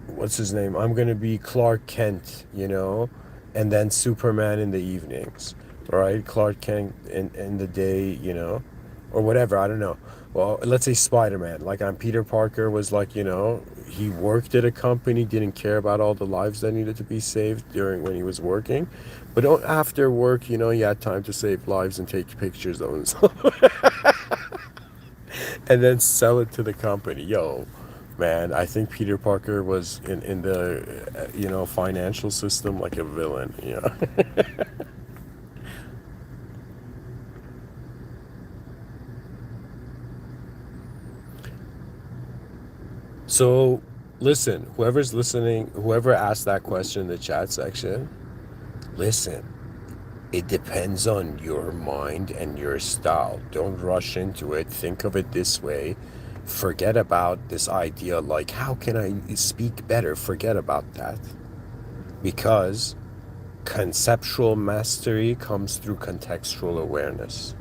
what's his name? I'm going to be Clark Kent, and then Superman in the evenings, right? Clark Kent in the day, or whatever, I don't know. Well, let's say Spider-Man, like I'm Peter Parker was like, he worked at a company, didn't care about all the lives that needed to be saved during when he was working. But after work, he had time to save lives and take pictures of himself and then sell it to the company. Yo, man, I think Peter Parker was in the financial system like a villain. So listen, whoever's listening, whoever asked that question in the chat section, listen. It depends on your mind and your style. Don't rush into it. Think of it this way. Forget about this idea like, how can I speak better? Forget about that. Because conceptual mastery comes through contextual awareness.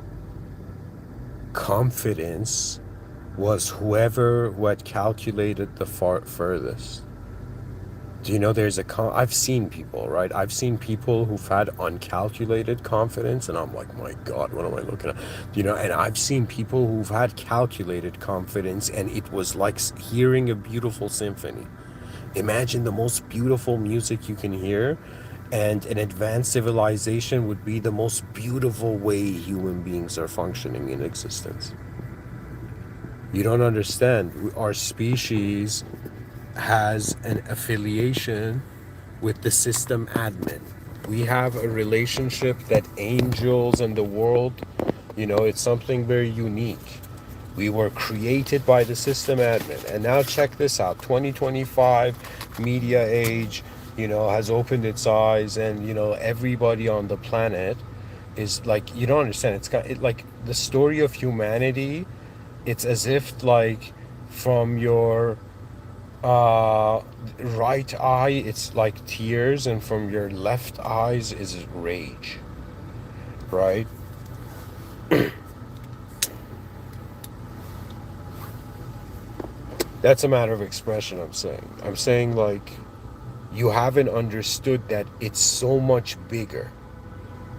Confidence was whoever who had calculated the furthest. Do you know I've seen people, right? I've seen people who've had uncalculated confidence, and I'm like, my God, what am I looking at? And I've seen people who've had calculated confidence, and it was like hearing a beautiful symphony. Imagine the most beautiful music you can hear, and an advanced civilization would be the most beautiful way human beings are functioning in existence. You don't understand. Our species has an affiliation with the system admin. We have a relationship that angels and the world, it's something very unique. We were created by the system admin. And now check this out. 2025 media age, has opened its eyes, and everybody on the planet is like, you don't understand. Like the story of humanity, it's as if like from your right eye it's like tears, and from your left eyes is rage, right? That's a matter of expression. I'm saying like, you haven't understood that it's so much bigger.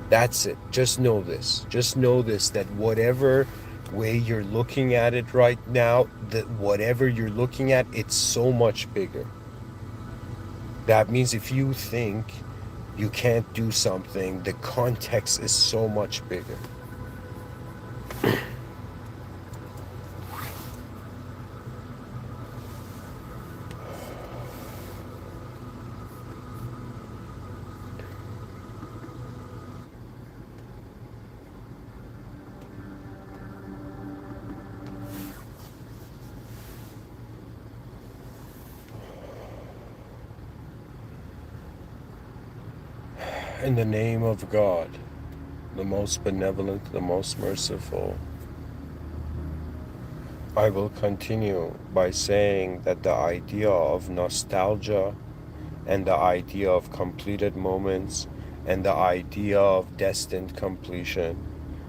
That's it. Just know this that whatever way you're looking at it right now, that whatever you're looking at, it's so much bigger. That means if you think you can't do something, the context is so much bigger. In the name of God, the most benevolent, the most merciful, I will continue by saying that the idea of nostalgia and the idea of completed moments and the idea of destined completion,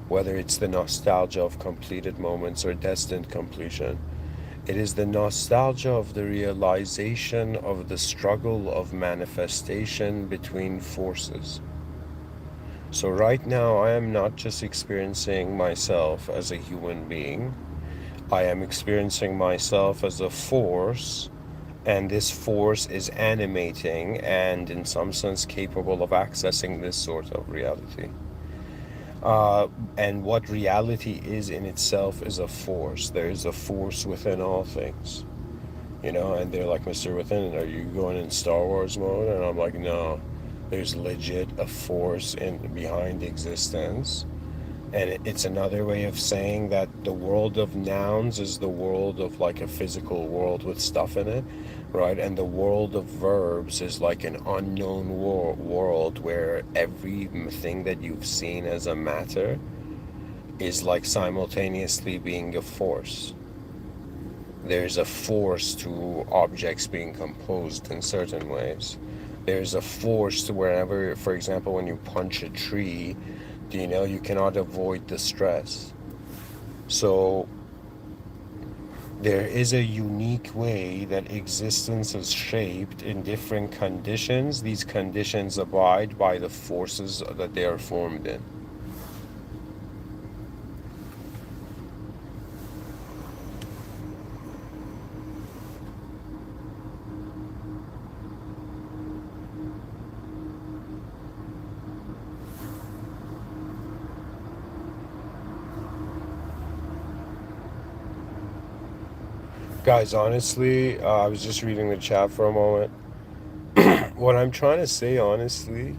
whether it's the nostalgia of completed moments or destined completion, it is the nostalgia of the realization of the struggle of manifestation between forces. So, right now, I am not just experiencing myself as a human being, I am experiencing myself as a force, and this force is animating and, in some sense, capable of accessing this sort of reality. And what reality is in itself is a force. There is a force within all things. And they're like, Mr. Within, are you going in Star Wars mode? And I'm like, no, there's legit a force behind existence. And it's another way of saying that the world of nouns is the world of like a physical world with stuff in it, right? And the world of verbs is like an unknown world where everything that you've seen as a matter is like simultaneously being a force. There's a force to objects being composed in certain ways. There's a force to wherever, for example, when you punch a tree, you cannot avoid the stress. So there is a unique way that existence is shaped in different conditions. These conditions abide by the forces that they are formed in. Guys, honestly, I was just reading the chat for a moment. What I'm trying to say, honestly,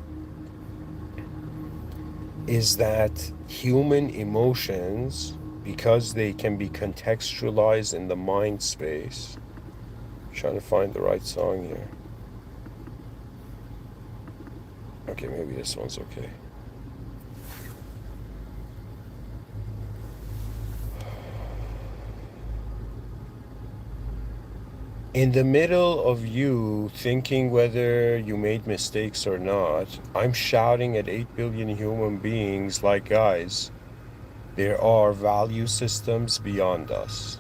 is that human emotions, because they can be contextualized in the mind space, I'm trying to find the right song here. Okay, maybe this one's okay. In the middle of you thinking whether you made mistakes or not, I'm shouting at 8 billion human beings like, guys, there are value systems beyond us.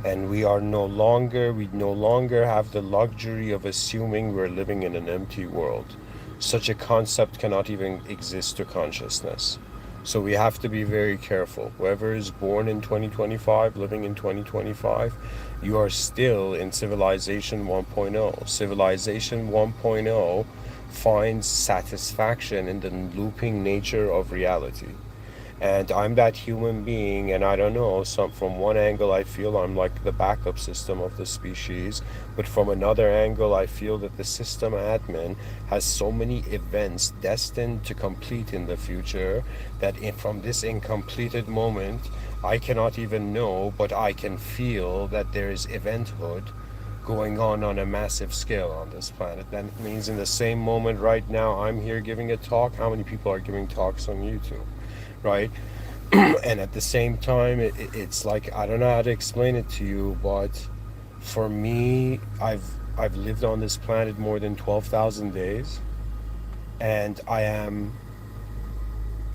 And we no longer have the luxury of assuming we're living in an empty world. Such a concept cannot even exist to consciousness. So we have to be very careful. Whoever is born in 2025, living in 2025, you are still in Civilization 1.0. Civilization 1.0 finds satisfaction in the looping nature of reality. And I'm that human being, and I don't know, from one angle I feel I'm like the backup system of the species, but from another angle I feel that the system admin has so many events destined to complete in the future that from this incompleted moment I cannot even know, but I can feel that there is eventhood going on a massive scale on this planet. That means in the same moment right now I'm here giving a talk, how many people are giving talks on YouTube? Right? And at the same time, it's like, I don't know how to explain it to you, but for me, I've lived on this planet more than 12,000 days, and I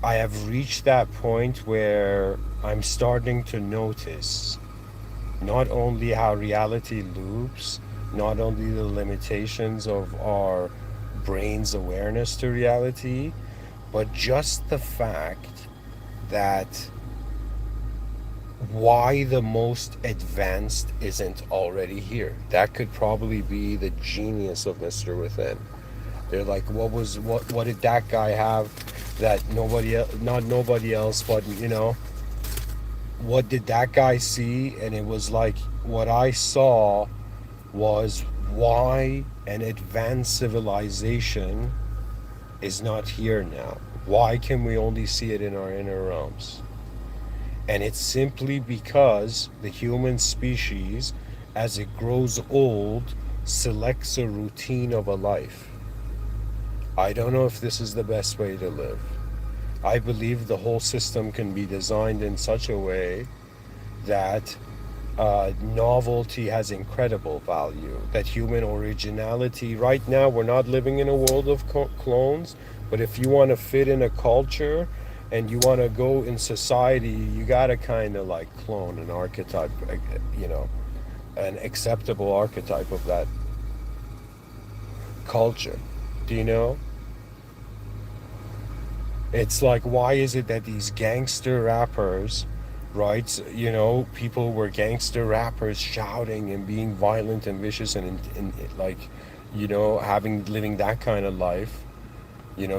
have reached that point where I'm starting to notice not only how reality loops, not only the limitations of our brain's awareness to reality, but just the fact that why the most advanced isn't already here. That could probably be the genius of Mr. Within. They're like, what did that guy have that not nobody else, but what did that guy see? And it was like, what I saw was why an advanced civilization is not here now. Why can we only see it in our inner realms? And it's simply because the human species, as it grows old, selects a routine of a life. I don't know if this is the best way to live. I believe the whole system can be designed in such a way that novelty has incredible value, that human originality, right now we're not living in a world of clones, but if you want to fit in a culture and you want to go in society, you got to kind of like clone an archetype, you know, an acceptable archetype of that culture. Do you know? It's like, why is it that these gangster rappers, right? People were gangster rappers shouting and being violent and vicious and like, living that kind of life,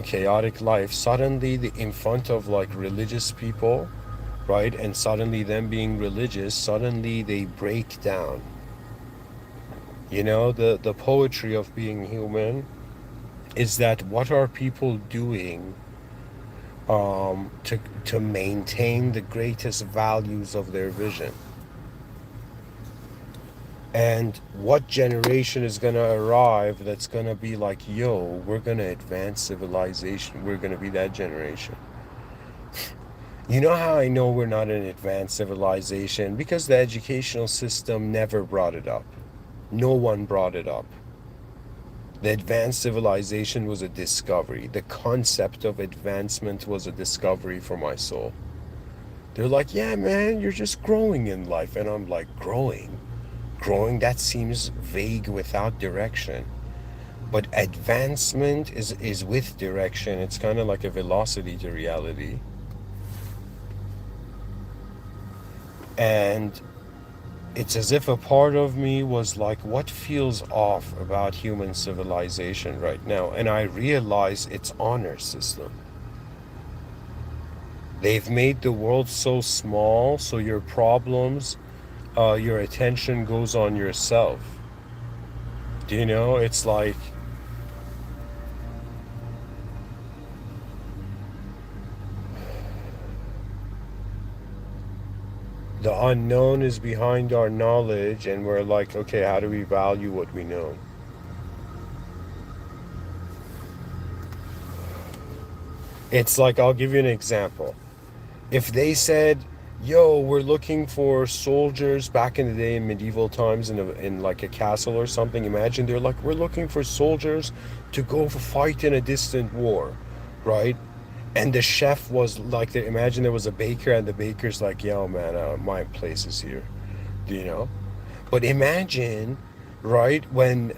chaotic life. Suddenly, in front of like religious people, right? And suddenly, them being religious, suddenly they break down. The poetry of being human is that what are people doing to maintain the greatest values of their vision, and what generation is going to arrive that's going to be like, yo, we're going to advance civilization, we're going to be that generation. You know how I know we're not an advanced civilization? Because the educational system never brought it up. No one brought it up. The advanced civilization was a discovery. The concept of advancement was a discovery for my soul. They're like, yeah, man, you're just growing in life. And I'm like, growing? Growing? That seems vague without direction. But advancement is with direction. It's kind of like a velocity to reality. And it's as if a part of me was like, what feels off about human civilization right now? And I realize it's honor system. They've made the world so small, so your problems, your attention goes on yourself. Do you know? It's like, the unknown is behind our knowledge, and we're like, okay, how do we value what we know? It's like, I'll give you an example. If they said, yo, we're looking for soldiers back in the day in medieval times in like a castle or something, imagine they're like, we're looking for soldiers to go fight in a distant war, right? And the chef was like, imagine there was a baker, and the baker's like, yo, man, my place is here, do you know? But imagine, right, when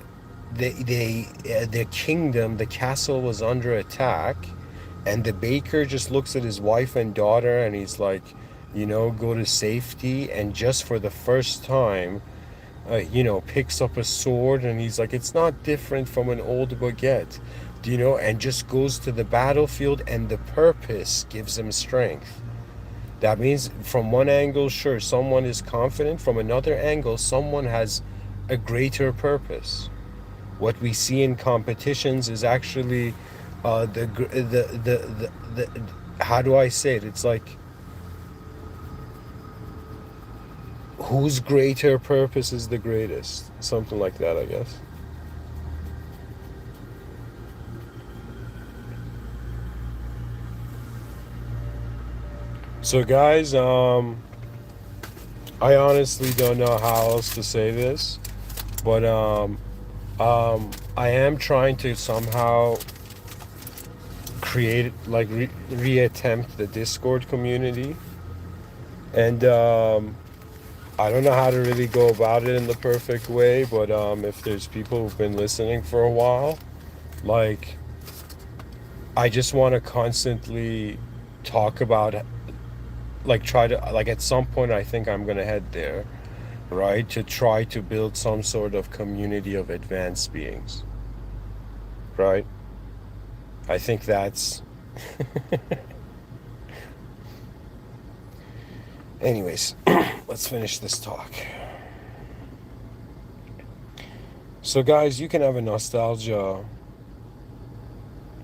the kingdom, the castle was under attack, and the baker just looks at his wife and daughter, and he's like, go to safety, and just for the first time, picks up a sword, and he's like, it's not different from an old baguette, and just goes to the battlefield, and the purpose gives him strength. That means from one angle, sure, someone is confident. From another angle, someone has a greater purpose. What we see in competitions is actually the how do I say it? It's like, whose greater purpose is the greatest? Something like that, I guess. So guys, I honestly don't know how else to say this, but I am trying to somehow create, like, reattempt the Discord community, and I don't know how to really go about it in the perfect way, but if there's people who've been listening for a while, like, I just want to constantly talk about like try to, like at some point I think I'm gonna head there, right? To try to build some sort of community of advanced beings, right? I think that's anyways. Let's finish this talk. So guys, you can have a nostalgia,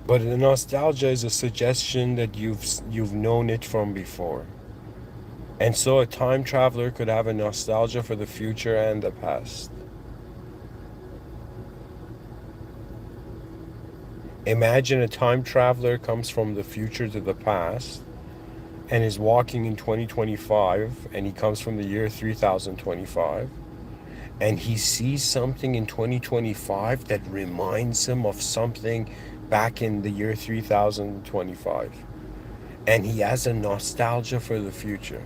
but the nostalgia is a suggestion that you've known it from before. And so a time traveler could have a nostalgia for the future and the past. Imagine a time traveler comes from the future to the past and is walking in 2025, and he comes from the year 3025, and he sees something in 2025 that reminds him of something back in the year 3025, and he has a nostalgia for the future.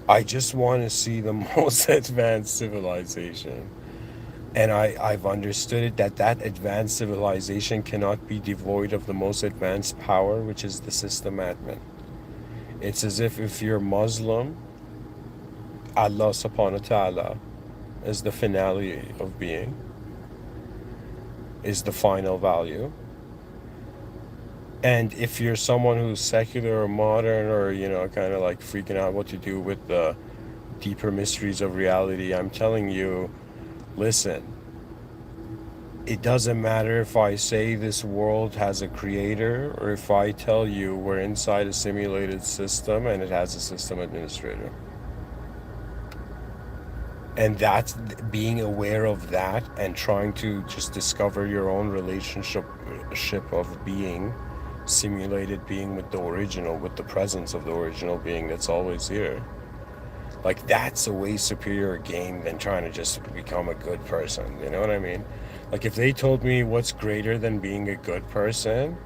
I just want to see the most advanced civilization. And I've understood it that that advanced civilization cannot be devoid of the most advanced power, which is the system admin. It's as if you're Muslim, Allah subhanahu wa ta'ala is the finale of being, is the final value. And if you're someone who's secular or modern, or, you know, kind of like freaking out what to do with the deeper mysteries of reality, I'm telling you, listen, it doesn't matter if I say this world has a creator, or if I tell you we're inside a simulated system and it has a system administrator. And that's being aware of that and trying to just discover your own relationship of being, simulated being, with the original, with the presence of the original being that's always here. Like, that's a way superior game than trying to just become a good person. You know what I mean? Like, if they told me what's greater than being a good person,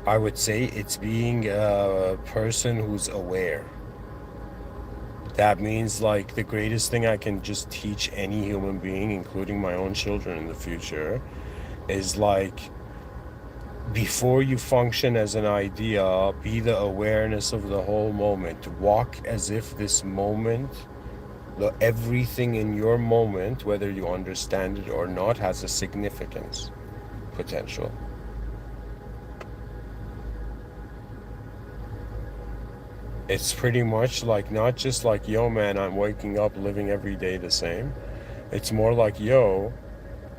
I would say it's being a person who's aware. That means, like, the greatest thing I can just teach any human being, including my own children in the future, is like, before you function as an idea, be the awareness of the whole moment. Walk as if this moment, everything in your moment, whether you understand it or not, has a significance potential. It's pretty much like, not just like, yo man, I'm waking up living every day the same. It's more like, yo,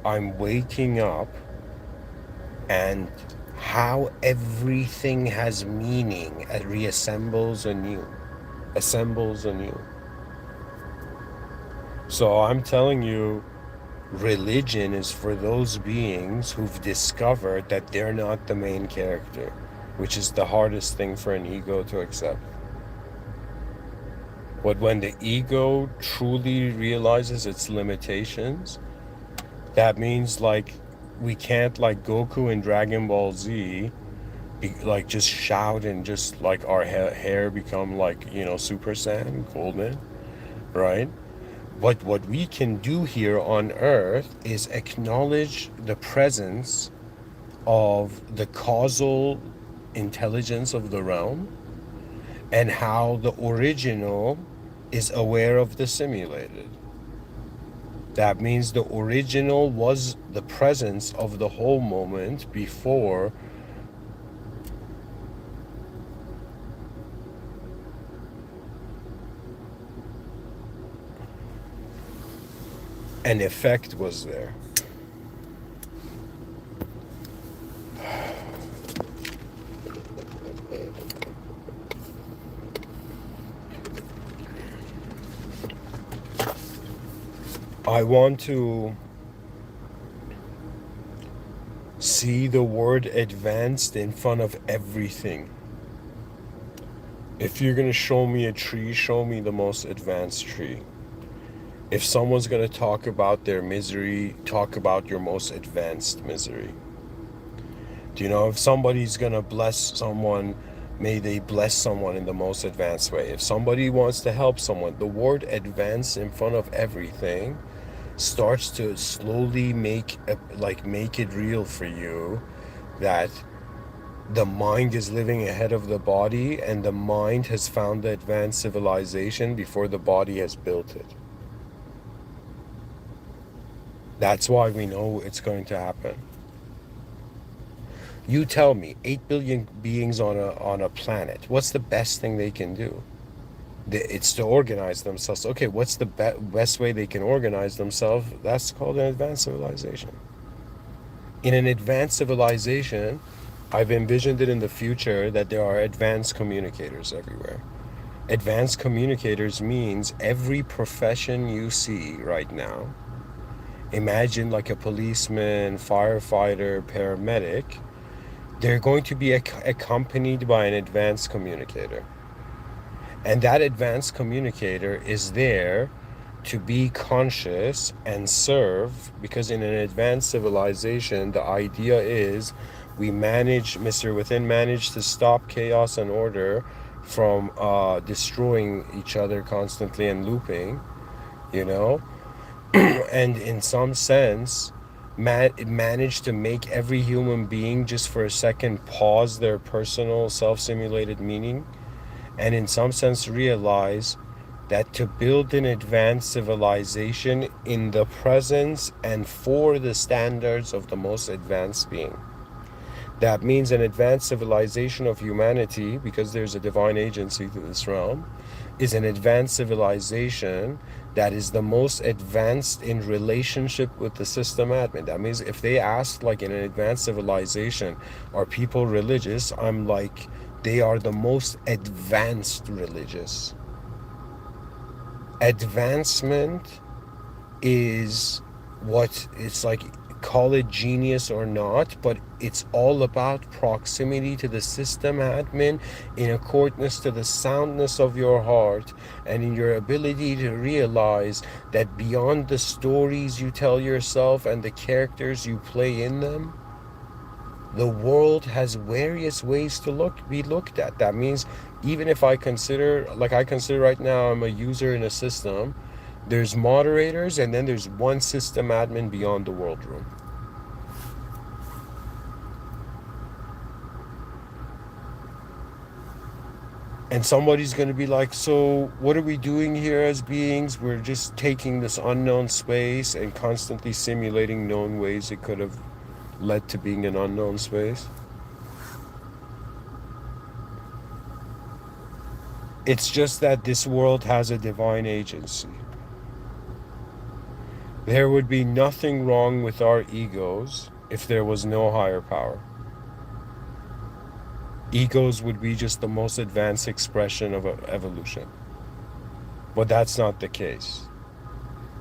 I'm waking up, and how everything has meaning, it reassembles anew, assembles anew. So I'm telling you, religion is for those beings who've discovered that they're not the main character, which is the hardest thing for an ego to accept. But when the ego truly realizes its limitations, that means, like, we can't, like Goku in Dragon Ball Z, like just shout and just like our hair become like, you know, Super Saiyan golden, right? But what we can do here on Earth is acknowledge the presence of the causal intelligence of the realm, and how the original is aware of the simulated. That means the original was the presence of the whole moment before an effect was there. I want to see the word advanced in front of everything. If you're going to show me a tree, show me the most advanced tree. If someone's going to talk about their misery, talk about your most advanced misery. Do you know, if somebody's going to bless someone, may they bless someone in the most advanced way. If somebody wants to help someone, the word advance in front of everything starts to slowly make it real for you that The mind is living ahead of the body, and the mind has found the advanced civilization before the body has built it. That's why we know it's going to happen. You tell me, 8 billion beings on a planet, what's the best thing they can do? It's to organize themselves. Okay, what's the best way they can organize themselves? That's called an advanced civilization. In an advanced civilization, I've envisioned it in the future that there are advanced communicators everywhere. Advanced communicators means every profession you see right now. Imagine like a policeman, firefighter, paramedic. They're going to be accompanied by an advanced communicator. And that advanced communicator is there to be conscious and serve, because in an advanced civilization, the idea is Mr. Within managed to stop chaos and order from destroying each other constantly and looping, you know? And in some sense, it managed to make every human being just for a second pause their personal self-simulated meaning, and in some sense realize that to build an advanced civilization in the presence and for the standards of the most advanced being. That means an advanced civilization of humanity, because there's a divine agency to this realm, is an advanced civilization that is the most advanced in relationship with the system admin. That means if they ask, like in an advanced civilization, are people religious? I'm like, they are the most advanced religious. Advancement is what it's like, call it genius or not, but it's all about proximity to the system admin in accordance to the soundness of your heart and in your ability to realize that beyond the stories you tell yourself and the characters you play in them, the world has various ways to be looked at. That means even if I consider right now I'm a user in a system, there's moderators and then there's one system admin beyond the world room. And somebody's going to be like, so what are we doing here as beings? We're just taking this unknown space and constantly simulating known ways it could have led to being an unknown space. It's just that this world has a divine agency. There would be nothing wrong with our egos if there was no higher power. Egos would be just the most advanced expression of evolution. But that's not the case.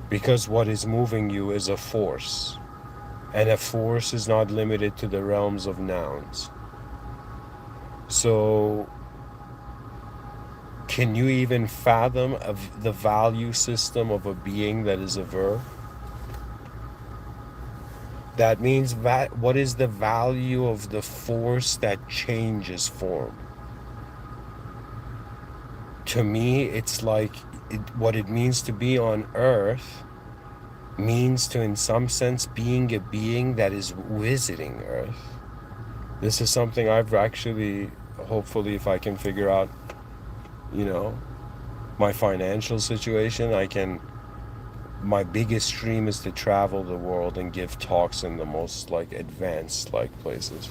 Because what is moving you is a force. And a force is not limited to the realms of nouns. So, can you even fathom of the value system of a being that is a verb? That means that what is the value of the force that changes form? To me, it's like what it means to be on Earth means to, in some sense, being a being that is visiting Earth. This is something I've actually, hopefully, if I can figure out, my financial situation, my biggest dream is to travel the world and give talks in the most advanced places.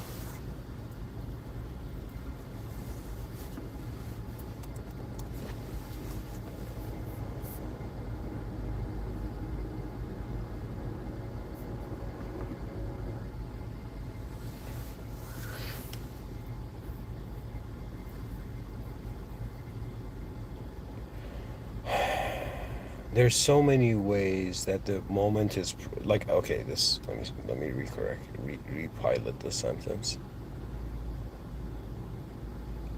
There's so many ways that the moment is okay, this let me repilot the sentence.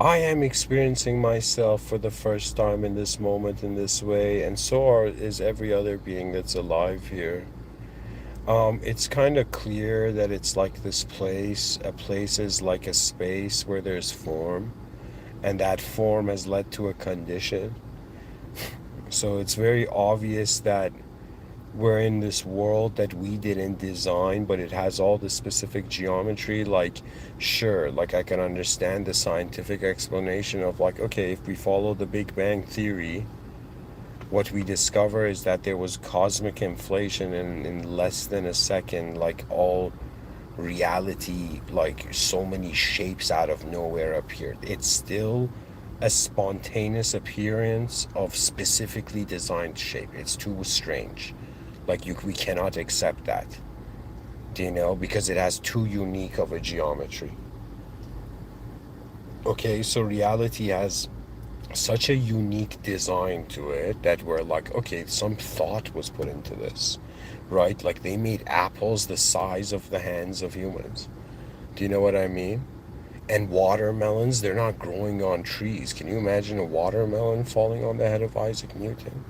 I am experiencing myself for the first time in this moment in this way, and is every other being that's alive here. It's kind of clear that it's like this place. A place is like a space where there's form, and that form has led to a condition. So it's very obvious that we're in this world that we didn't design, but it has all the specific geometry. Like, sure, like I can understand the scientific explanation of like, okay, if we follow the Big Bang Theory, what we discover is that there was cosmic inflation and in less than a second, like all reality, like so many shapes out of nowhere appeared. It's still a spontaneous appearance of specifically designed shape. It's too strange. Like we cannot accept that. Do you know? Because it has too unique of a geometry. Okay, so reality has such a unique design to it that we're like, okay, some thought was put into this, right? Like they made apples the size of the hands of humans. Do you know what I mean? And watermelons, they're not growing on trees. Can you imagine a watermelon falling on the head of Isaac Newton?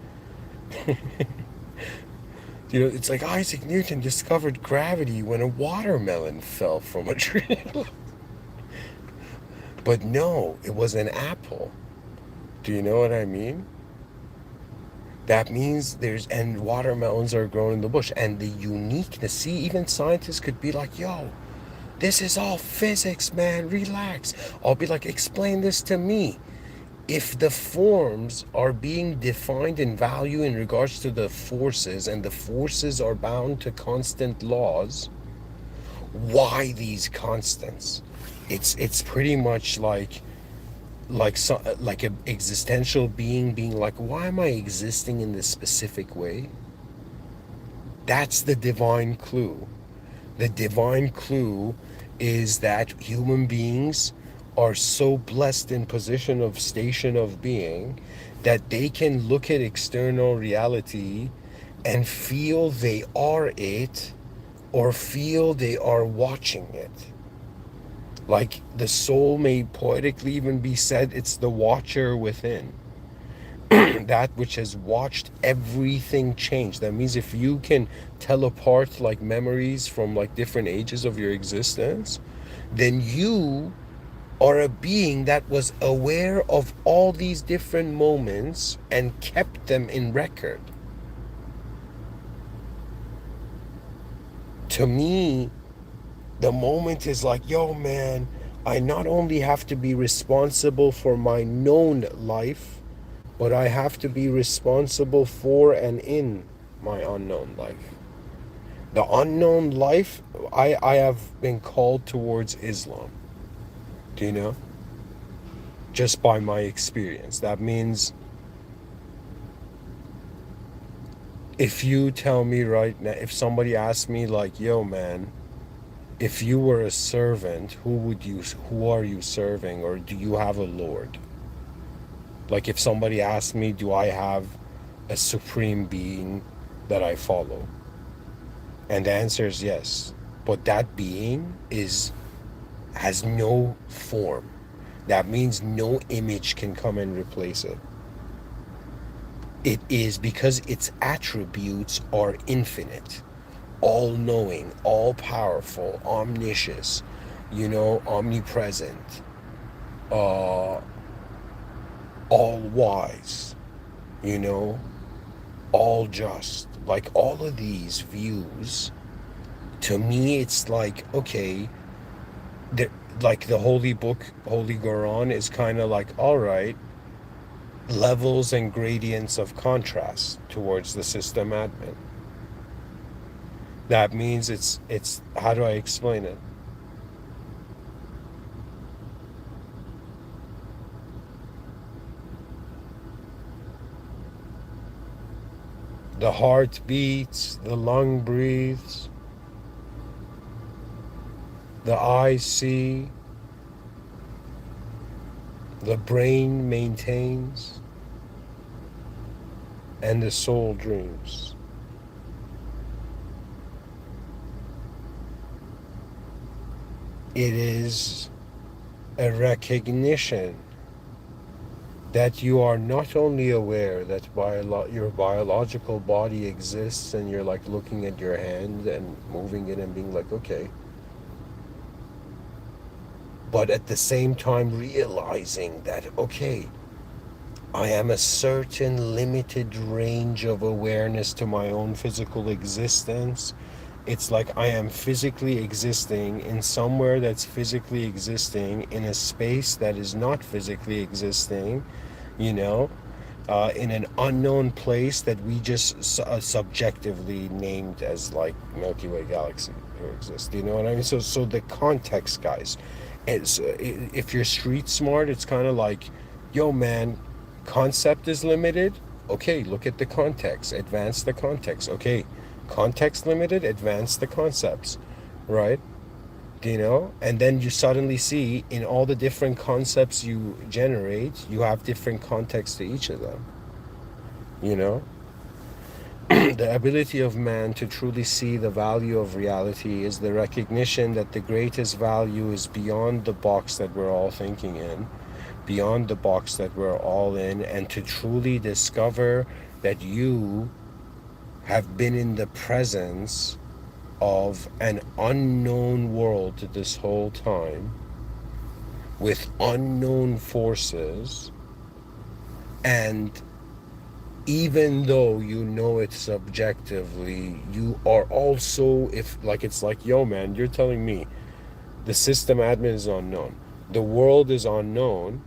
You know, it's like Isaac Newton discovered gravity when a watermelon fell from a tree. But no, it was an apple. Do you know what I mean? That means and watermelons are grown in the bush. And the uniqueness, see, even scientists could be like, yo, this is all physics, man, relax. I'll be like, explain this to me. If the forms are being defined in value in regards to the forces, and the forces are bound to constant laws, why these constants? It's pretty much like an existential being being like, why am I existing in this specific way? That's the divine clue. The divine clue is that human beings are so blessed in position of station of being that they can look at external reality and feel they are it, or feel they are watching it. Like the soul may poetically even be said it's the watcher within. That which has watched everything change. That means if you can tell apart like memories from like different ages of your existence, then you are a being that was aware of all these different moments and kept them in record. To me, the moment is like, yo, man, I not only have to be responsible for my known life, but I have to be responsible for and in my unknown life. The unknown life, I have been called towards Islam. Do you know? Just by my experience. That means if you tell me right now, if somebody asks me like, yo, man, if you were a servant, who are you serving, or do you have a Lord? Like if somebody asks me, do I have a supreme being that I follow? And the answer is yes. But that being has no form. That means no image can come and replace it. It is because its attributes are infinite, all-knowing, all-powerful, omniscient, omnipresent, all-wise, you know, all just. Like all of these views, to me, it's like, okay, like the holy book, Holy Quran is kind of like, all right, levels and gradients of contrast towards the system admin. That means it's how do I explain it? The heart beats, the lung breathes, the eyes see, the brain maintains, and the soul dreams. It is a recognition that you are not only aware that your biological body exists, and you're like looking at your hand and moving it and being like, okay, but at the same time realizing that, okay, I am a certain limited range of awareness to my own physical existence. It's like I am physically existing in somewhere that's physically existing in a space that is not physically existing, you know, in an unknown place that we just subjectively named as like Milky Way galaxy here exists. You know what I mean? So the context, guys. It's, if you're street smart, it's kind of like, yo, man, concept is limited. Okay, look at the context. Advance the context. Okay, context limited. Advance the concepts, right? You know, and then you suddenly see in all the different concepts you generate, you have different context to each of them. You know, the ability of man to truly see the value of reality is the recognition that the greatest value is beyond the box that we're all thinking in, beyond the box that we're all in, and to truly discover that you have been in the presence of an unknown world this whole time with unknown forces, and even though you know it subjectively, you are also, if like, it's like, yo, man, you're telling me the system admin is unknown, the world is unknown,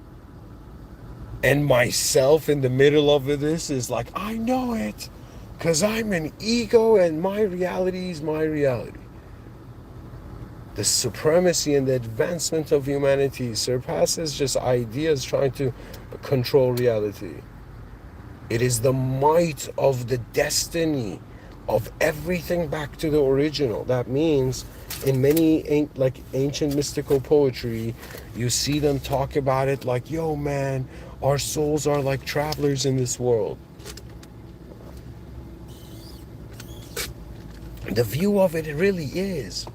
and myself in the middle of this is like, I know it because I'm an ego and my reality is my reality. The supremacy and the advancement of humanity surpasses just ideas trying to control reality. It is the might of the destiny of everything back to the original. That means in many like ancient mystical poetry, you see them talk about it like, yo, man, our souls are like travelers in this world. The view of it really is.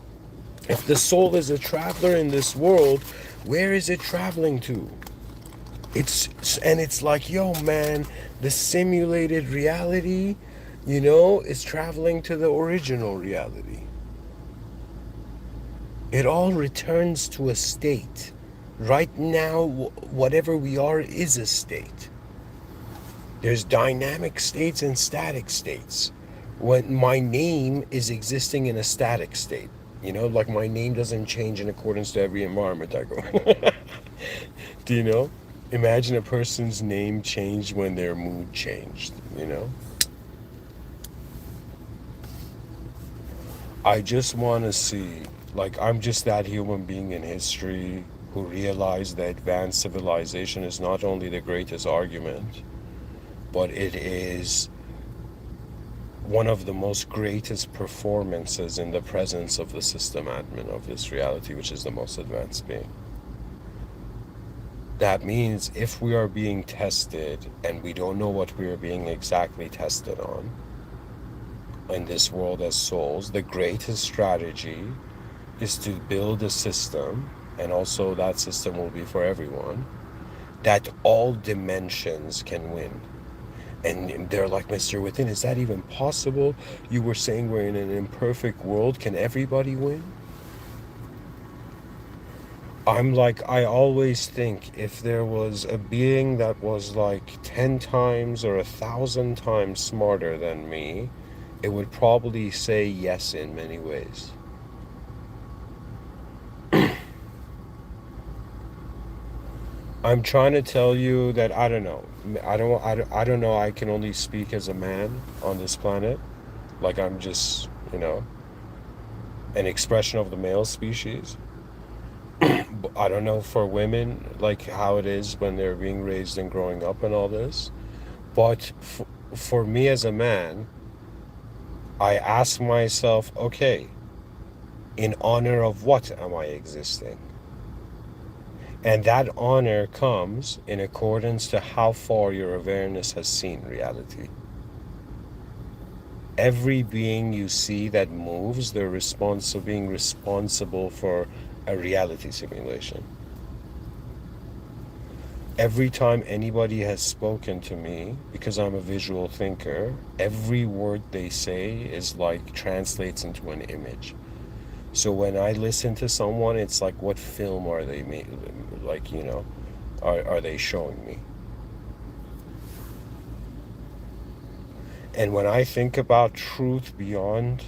If the soul is a traveler in this world, where is it traveling to? It's like, yo, man, the simulated reality, you know, is traveling to the original reality. It all returns to a state. Right now, whatever we are is a state. There's dynamic states and static states. When my name is existing in a static state, you know, like my name doesn't change in accordance to every environment I go. Do you know? Imagine a person's name changed when their mood changed, you know? I just want to see, like, I'm just that human being in history who realized that advanced civilization is not only the greatest argument, but it is one of the most greatest performances in the presence of the system admin of this reality, which is the most advanced being. That means if we are being tested and we don't know what we are being exactly tested on in this world as souls, the greatest strategy is to build a system, and also that system will be for everyone, that all dimensions can win. And they're like, Mr. Within, is that even possible? You were saying we're in an imperfect world. Can everybody win? I'm like, I always think if there was a being that was like 10 times or 1,000 times smarter than me, it would probably say yes in many ways. I'm trying to tell you that I don't know. I don't know. I can only speak as a man on this planet. Like I'm just, you know, an expression of the male species. I don't know for women, like how it is when they're being raised and growing up and all this. But for me as a man, I ask myself, okay, in honor of what am I existing? And that honor comes in accordance to how far your awareness has seen reality. Every being you see that moves, they're being responsible for a reality simulation. Every time anybody has spoken to me, because I'm a visual thinker, every word they say is like translates into an image. So when I listen to someone, it's like, what film are they making? Like, you know, are they showing me? And when I think about truth beyond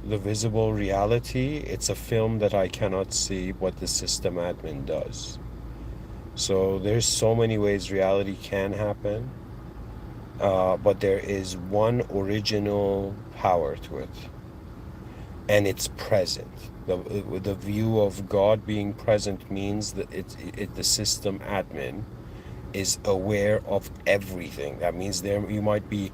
the visible reality, it's a film that I cannot see what the system admin does. So there's so many ways reality can happen, but there is one original power to it, and it's present. The view of God being present means that the system admin is aware of everything. That means there you might be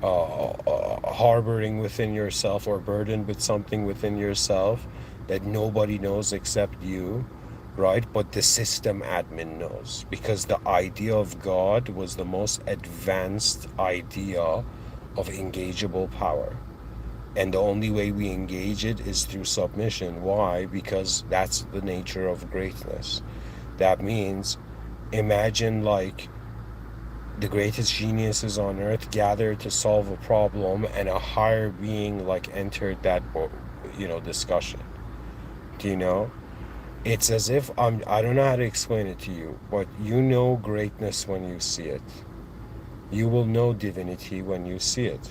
harboring within yourself or burdened with something within yourself that nobody knows except you, right? But the system admin knows, because the idea of God was the most advanced idea of engageable power. And the only way we engage it is through submission. Why? Because that's the nature of greatness. That means, imagine like the greatest geniuses on earth gathered to solve a problem, and a higher being like entered that discussion. Do you know? It's as if I don't know how to explain it to you, but you know greatness when you see it. You will know divinity when you see it.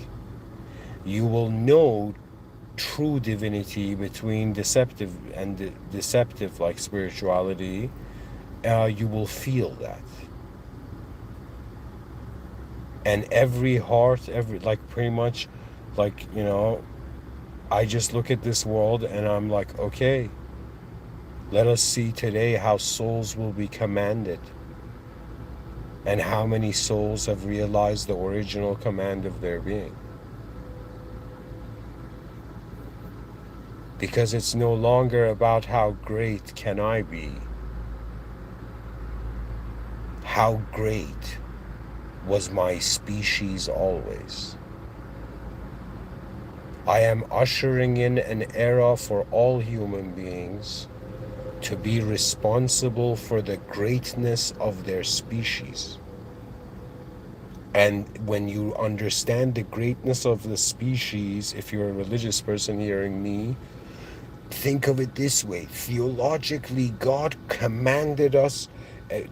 You will know true divinity between deceptive and deceptive, like spirituality. You will feel that. And every heart, like pretty much, like, I just look at this world and I'm like, okay, let us see today how souls will be commanded, and how many souls have realized the original command of their being. Because it's no longer about how great can I be. How great was my species always. I am ushering in an era for all human beings to be responsible for the greatness of their species. And when you understand the greatness of the species, if you're a religious person hearing me, think of it this way. Theologically, God commanded us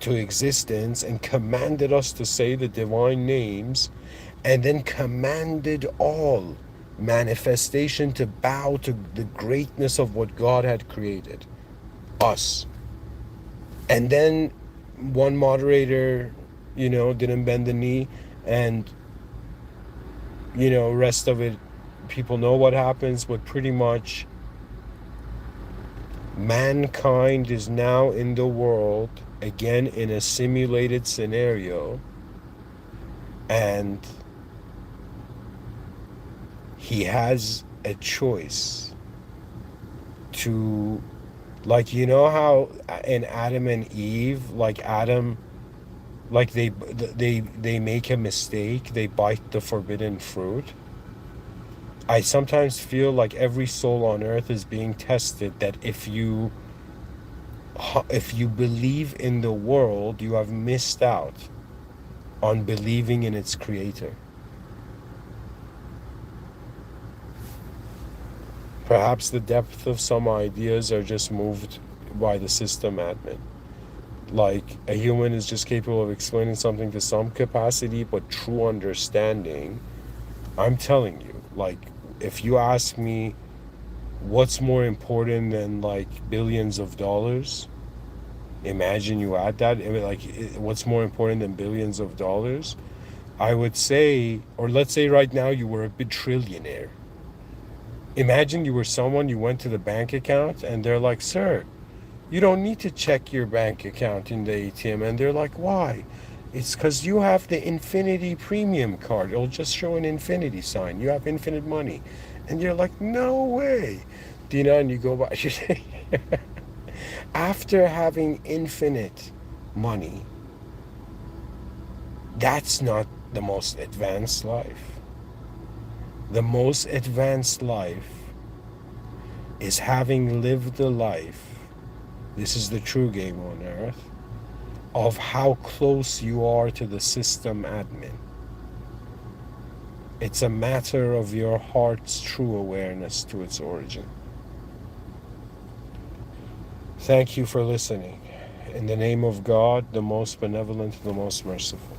to existence and commanded us to say the divine names, and then commanded all manifestation to bow to the greatness of what God had created, us. And then one moderator, didn't bend the knee, and rest of it, people know what happens. But pretty much mankind is now in the world again in a simulated scenario, and he has a choice to, like, how in Adam and Eve, like Adam, like they make a mistake, they bite the forbidden fruit. I sometimes feel like every soul on earth is being tested, that if you believe in the world, you have missed out on believing in its creator. Perhaps the depth of some ideas are just moved by the system admin. Like, a human is just capable of explaining something to some capacity, but true understanding, I'm telling you, like, if you ask me what's more important than like billions of dollars, imagine you add that, like, what's more important than billions of dollars? I would say, or let's say right now you were a bajillionaire. Imagine you were someone, you went to the bank account and they're like, sir, you don't need to check your bank account in the ATM. And they're like, why? It's because you have the infinity premium card. It'll just show an infinity sign. You have infinite money. And you're like, no way. And you go by. After having infinite money, that's not the most advanced life. The most advanced life is having lived the life, this is the true game on earth, of how close you are to the system admin. It's a matter of your heart's true awareness to its origin. Thank you for listening. In the name of God, the most benevolent, the most merciful.